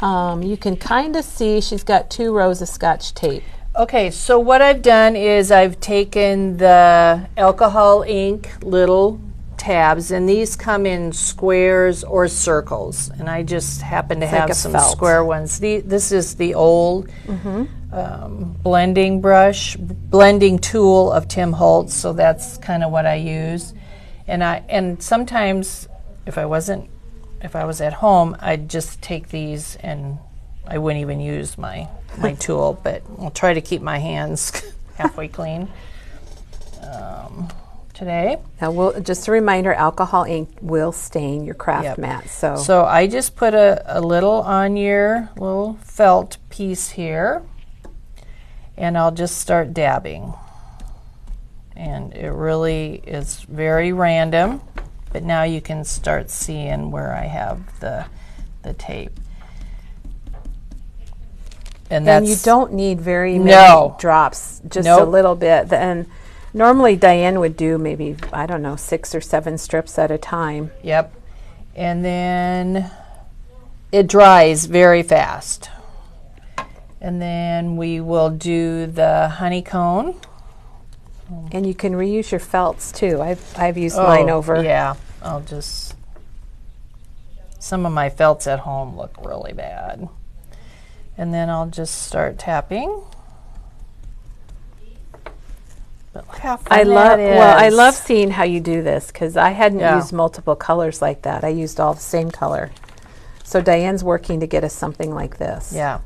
Speaker 1: You can kind of see she's got 2 rows of Scotch tape.
Speaker 4: Okay, so what I've done is I've taken the alcohol ink little tabs, and these come in squares or circles, and I just happen to
Speaker 1: It's like
Speaker 4: have
Speaker 1: a
Speaker 4: some
Speaker 1: felt.
Speaker 4: square ones. This is the old blending tool of Tim Holtz, so that's kind of what I use. And sometimes if I was at home, I'd just take these and I wouldn't even use my tool, but I'll try to keep my hands halfway clean today.
Speaker 1: Now, just a reminder, alcohol ink will stain your craft
Speaker 4: Yep.
Speaker 1: mat. So
Speaker 4: So I just put a little on your little felt piece here, and I'll just start dabbing. And it really is very random, but now you can start seeing where I have the tape. And
Speaker 1: and you
Speaker 4: that's
Speaker 1: don't need very many
Speaker 4: No.
Speaker 1: drops, just a
Speaker 4: Nope.
Speaker 1: little bit. And normally Diane would do maybe, I don't know, 6 or 7 strips at a time.
Speaker 4: Yep. And then it dries very fast. And then we will do the honeycomb.
Speaker 1: And you can reuse your felts too. I've used mine over.
Speaker 4: Yeah, I'll just. Some of my felts at home look really bad. And then I'll just start tapping. But look how fun
Speaker 1: I love
Speaker 4: that is.
Speaker 1: well, I love seeing how you do this because I hadn't
Speaker 4: Yeah.
Speaker 1: used multiple colors like that. I used all the same color. So Diane's working to get us something like this.
Speaker 4: Yeah.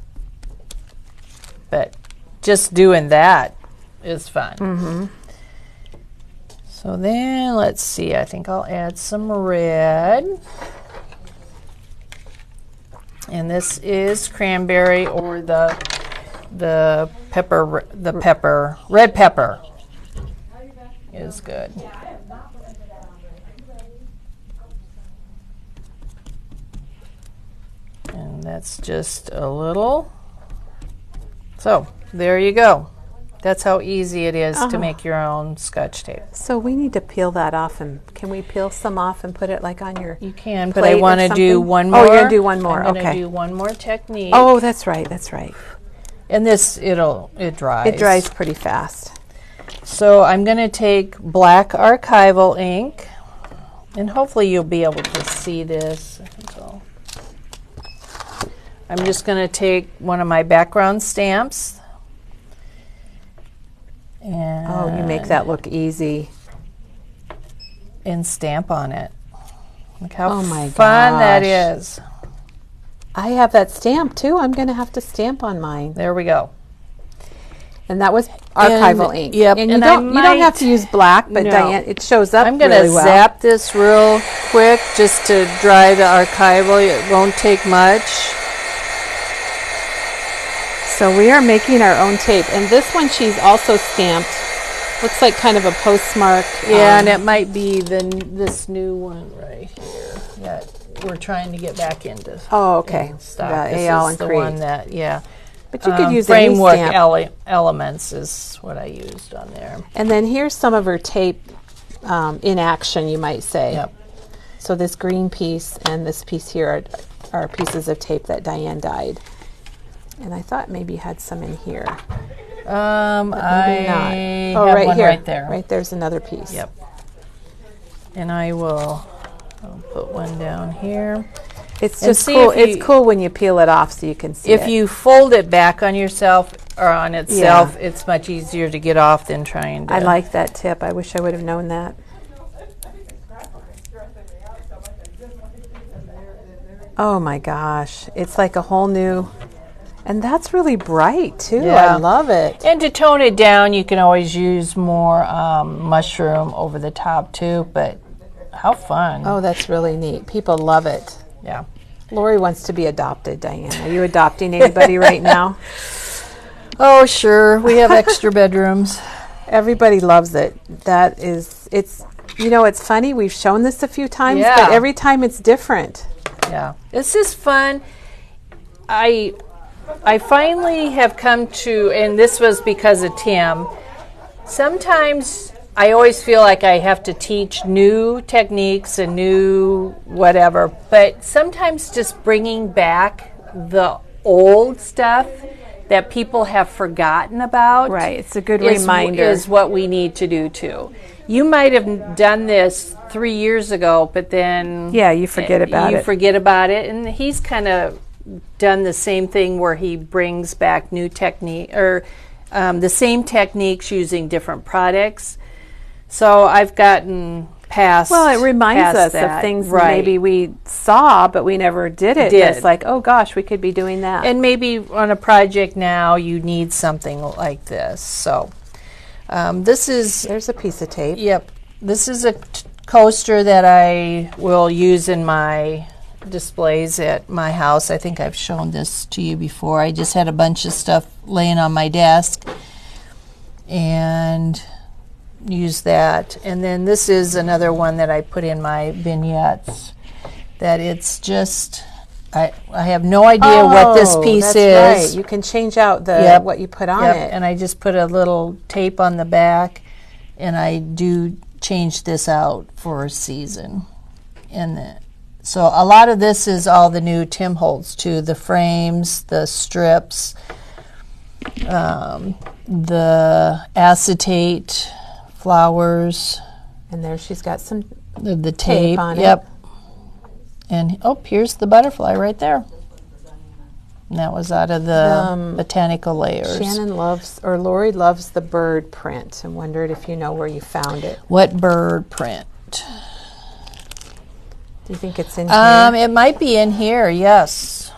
Speaker 4: But just doing that is fun.
Speaker 1: Mm-hmm.
Speaker 4: So then let's see, I think I'll add some red. And this is cranberry or the red pepper is good. And that's just a little. So there you go. That's how easy it is to make your own Scotch tape.
Speaker 1: So we need to peel that off, and can we peel some off and put it like on your?
Speaker 4: You can, but
Speaker 1: plate
Speaker 4: I
Speaker 1: or
Speaker 4: want to do
Speaker 1: something?
Speaker 4: one
Speaker 1: Oh,
Speaker 4: more.
Speaker 1: you're gonna do one more,
Speaker 4: I'm gonna
Speaker 1: okay.
Speaker 4: do one more technique.
Speaker 1: Oh, that's right. That's right.
Speaker 4: And this, it dries.
Speaker 1: It dries pretty fast.
Speaker 4: So I'm going to take black archival ink, and hopefully you'll be able to see this. I think so. I'm just going to take one of my background stamps. And
Speaker 1: Oh, you make that look easy.
Speaker 4: and stamp on it. Look how
Speaker 1: Oh my
Speaker 4: fun that
Speaker 1: gosh.
Speaker 4: is.
Speaker 1: I have that stamp too. I'm going to have to stamp on mine.
Speaker 4: There we go.
Speaker 1: And that was archival ink.
Speaker 4: yep,
Speaker 1: And you
Speaker 4: and
Speaker 1: don't
Speaker 4: I
Speaker 1: have to
Speaker 4: might-
Speaker 1: use black, but
Speaker 4: No.
Speaker 1: Diane, it shows up
Speaker 4: I'm going to
Speaker 1: really well.
Speaker 4: zap this real quick just to dry the archival. It won't take much.
Speaker 1: So we are making our own tape, and this one she's also stamped. Looks like kind of a postmark.
Speaker 4: Yeah, and it might be this new one right here that we're trying to get back into.
Speaker 1: Oh, okay.
Speaker 4: in stock.
Speaker 1: The
Speaker 4: This
Speaker 1: AL
Speaker 4: is
Speaker 1: and
Speaker 4: the
Speaker 1: Creed.
Speaker 4: one that, yeah.
Speaker 1: But you could use any
Speaker 4: framework
Speaker 1: stamp.
Speaker 4: elements is what I used on there.
Speaker 1: And then here's some of her tape in action, you might say.
Speaker 4: Yep.
Speaker 1: So this green piece and this piece here are pieces of tape that Diane dyed. And I thought maybe you had some in here.
Speaker 4: Maybe
Speaker 1: I
Speaker 4: have
Speaker 1: right
Speaker 4: one
Speaker 1: here.
Speaker 4: right there.
Speaker 1: Right there's another piece.
Speaker 4: Yep. And I'll put one down here.
Speaker 1: It's
Speaker 4: And
Speaker 1: just
Speaker 4: see
Speaker 1: cool.
Speaker 4: if you-
Speaker 1: It's cool when you peel it off so you can see
Speaker 4: If
Speaker 1: it.
Speaker 4: you fold it back on yourself or on itself, it's much easier to get off than trying to.
Speaker 1: I like that tip. I wish I would have known that. Oh my gosh. It's like a whole new, and that's really bright too.
Speaker 4: Yeah.
Speaker 1: I love it.
Speaker 4: And to tone it down, you can always use more mushroom over the top too, but how fun.
Speaker 1: Oh, that's really neat. People love it.
Speaker 4: Yeah.
Speaker 1: Lori wants to be adopted, Diane. Are you adopting anybody right now?
Speaker 4: Oh, sure. We have extra bedrooms.
Speaker 1: Everybody loves it. It's funny. We've shown this a few times,
Speaker 4: Yeah.
Speaker 1: but every time it's different.
Speaker 4: Yeah. This is fun. I finally have come to, and this was because of Tim, sometimes I always feel like I have to teach new techniques and new whatever, but sometimes just bringing back the old stuff that people have forgotten about.
Speaker 1: Right. It's a good
Speaker 4: is
Speaker 1: reminder.
Speaker 4: Is what we need to do too. You might have done this 3 years ago, but then
Speaker 1: Yeah, you forget about
Speaker 4: you
Speaker 1: it.
Speaker 4: forget about it, and he's kind of done the same thing where he brings back new technique or the same techniques using different products. So I've gotten past.
Speaker 1: Well, it reminds
Speaker 4: past
Speaker 1: us
Speaker 4: that.
Speaker 1: of things that
Speaker 4: Right.
Speaker 1: maybe we saw, but we never did it. It's like, oh gosh, we could be doing that.
Speaker 4: And maybe on a project now you need something like this. So This is,
Speaker 1: There's a piece of tape.
Speaker 4: yep, this is a coaster that I will use in my displays at my house. I think I've shown this to you before. I just had a bunch of stuff laying on my desk and use that. And then this is another one that I put in my vignettes, that it's just, I have no idea what this piece
Speaker 1: that's
Speaker 4: is.
Speaker 1: Right. You can change out the
Speaker 4: Yep.
Speaker 1: what you put on
Speaker 4: Yep,
Speaker 1: it.
Speaker 4: and I just put a little tape on the back, and I do change this out for a season. And so a lot of this is all the new Tim Holtz too, the frames, the strips, the acetate flowers,
Speaker 1: And there she's got some.
Speaker 4: the tape
Speaker 1: on it.
Speaker 4: Yep. And here's the butterfly right there. And that was out of the botanical layers.
Speaker 1: Shannon loves, or Lori loves the bird print, and wondered if you know where you found it.
Speaker 4: What bird print?
Speaker 1: Do you think it's in here?
Speaker 4: It might be in here, yes.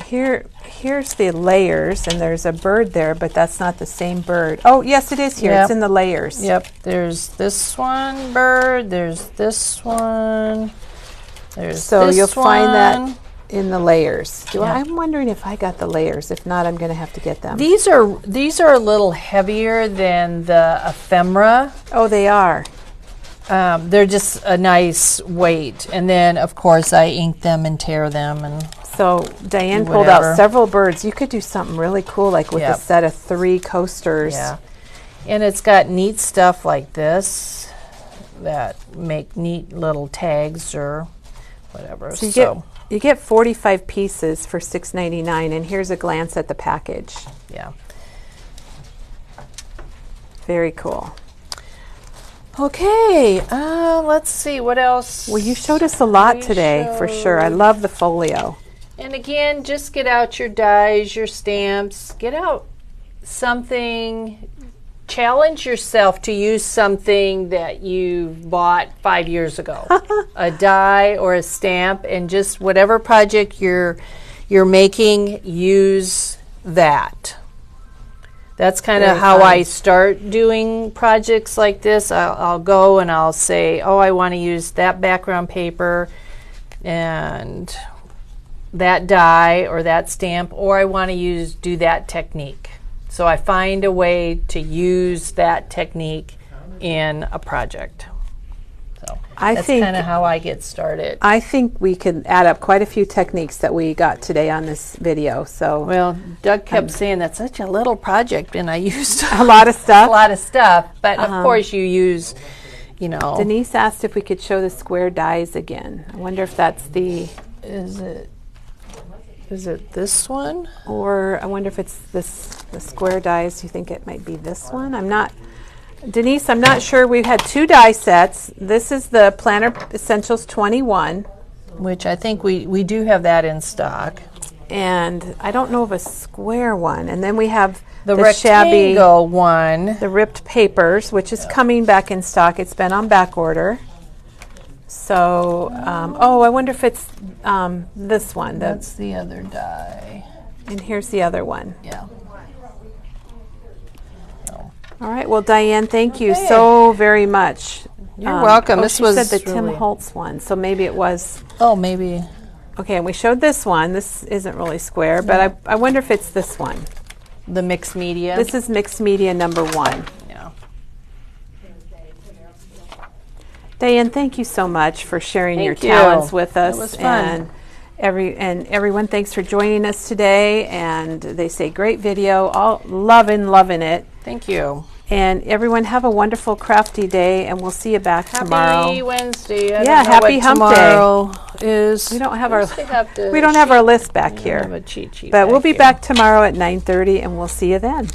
Speaker 1: Here's the layers, and there's a bird there, but that's not the same bird. Oh, yes, it is here.
Speaker 4: Yep.
Speaker 1: It's in the layers.
Speaker 4: Yep, there's this one bird, there's this one, there's
Speaker 1: So
Speaker 4: this
Speaker 1: you'll find that
Speaker 4: one.
Speaker 1: in the layers.
Speaker 4: Yeah.
Speaker 1: I'm wondering if I got the layers. If not, I'm going to have to get them.
Speaker 4: These are a little heavier than the ephemera.
Speaker 1: Oh, they are.
Speaker 4: They're just a nice weight. And then, of course, I ink them and tear them. And
Speaker 1: So Diane
Speaker 4: Do
Speaker 1: pulled
Speaker 4: whatever.
Speaker 1: out several birds. You could do something really cool, like with a
Speaker 4: Yep.
Speaker 1: set of 3 coasters.
Speaker 4: yeah. And it's got neat stuff like this that make neat little tags or whatever.
Speaker 1: So you get 45 pieces for $6.99, and here's a glance at the package.
Speaker 4: yeah.
Speaker 1: Very cool.
Speaker 4: Okay, let's see what else.
Speaker 1: Well, you showed us a lot
Speaker 4: We
Speaker 1: today, for sure. I
Speaker 4: showed-
Speaker 1: love the folio.
Speaker 4: And again, just get out your dies, your stamps, get out something, challenge yourself to use something that you bought 5 years ago. A die or a stamp, and just whatever project you're making, use that. That's kind of
Speaker 1: Very
Speaker 4: how
Speaker 1: fun.
Speaker 4: I start doing projects like this. I'll go and I'll say, oh, I want to use that background paper and that die or that stamp, or I want to do that technique. So I find a way to use that technique in a project. So
Speaker 1: I
Speaker 4: that's
Speaker 1: think-
Speaker 4: kind of how I get started.
Speaker 1: I think we could add up quite a few techniques that we got today on this video. So
Speaker 4: Well, Doug kept saying that's such a little project, and I used
Speaker 1: a lot of
Speaker 4: a
Speaker 1: stuff.
Speaker 4: lot of stuff. But of course, you use,
Speaker 1: Denise asked if we could show the square dies again. I wonder if that's the,
Speaker 4: Is it this one?
Speaker 1: or I wonder if it's the square dies. Do you think it might be this one? Denise, I'm not sure. We've had 2 die sets. This is the Planner Essentials 21,
Speaker 4: Which I think we do have that in stock.
Speaker 1: and I don't know of a square one. And then we have
Speaker 4: The
Speaker 1: shabby,
Speaker 4: rectangle one.
Speaker 1: the ripped papers, which is coming back in stock. It's been on back order. So, I wonder if it's this one.
Speaker 4: That's the other die.
Speaker 1: And here's the other one.
Speaker 4: Yeah.
Speaker 1: All right. Well, Diane, thank you
Speaker 4: Okay.
Speaker 1: so very much.
Speaker 4: You're welcome. This
Speaker 1: she
Speaker 4: was
Speaker 1: said the Tim
Speaker 4: really-
Speaker 1: Holtz one, so maybe it was.
Speaker 4: Oh, maybe.
Speaker 1: Okay, and we showed this one. This isn't really square, but I wonder if it's this one.
Speaker 4: The mixed media.
Speaker 1: This is mixed media number 1.
Speaker 4: Yeah.
Speaker 1: Diane, thank you so much for sharing your
Speaker 4: Thank you.
Speaker 1: talents with us.
Speaker 4: That was fun.
Speaker 1: And everyone, thanks for joining us today. And they say great video, all loving it.
Speaker 4: Thank you.
Speaker 1: And everyone, have a wonderful crafty day, and we'll see you back tomorrow.
Speaker 4: Happy Wednesday. I
Speaker 1: Yeah,
Speaker 4: don't know
Speaker 1: happy
Speaker 4: what
Speaker 1: hump day.
Speaker 4: tomorrow is.
Speaker 1: We don't have
Speaker 4: We
Speaker 1: our list back
Speaker 4: We don't
Speaker 1: here,
Speaker 4: have a cheat sheet
Speaker 1: but we'll
Speaker 4: back
Speaker 1: be
Speaker 4: here.
Speaker 1: back tomorrow at 9:30, and we'll see you then.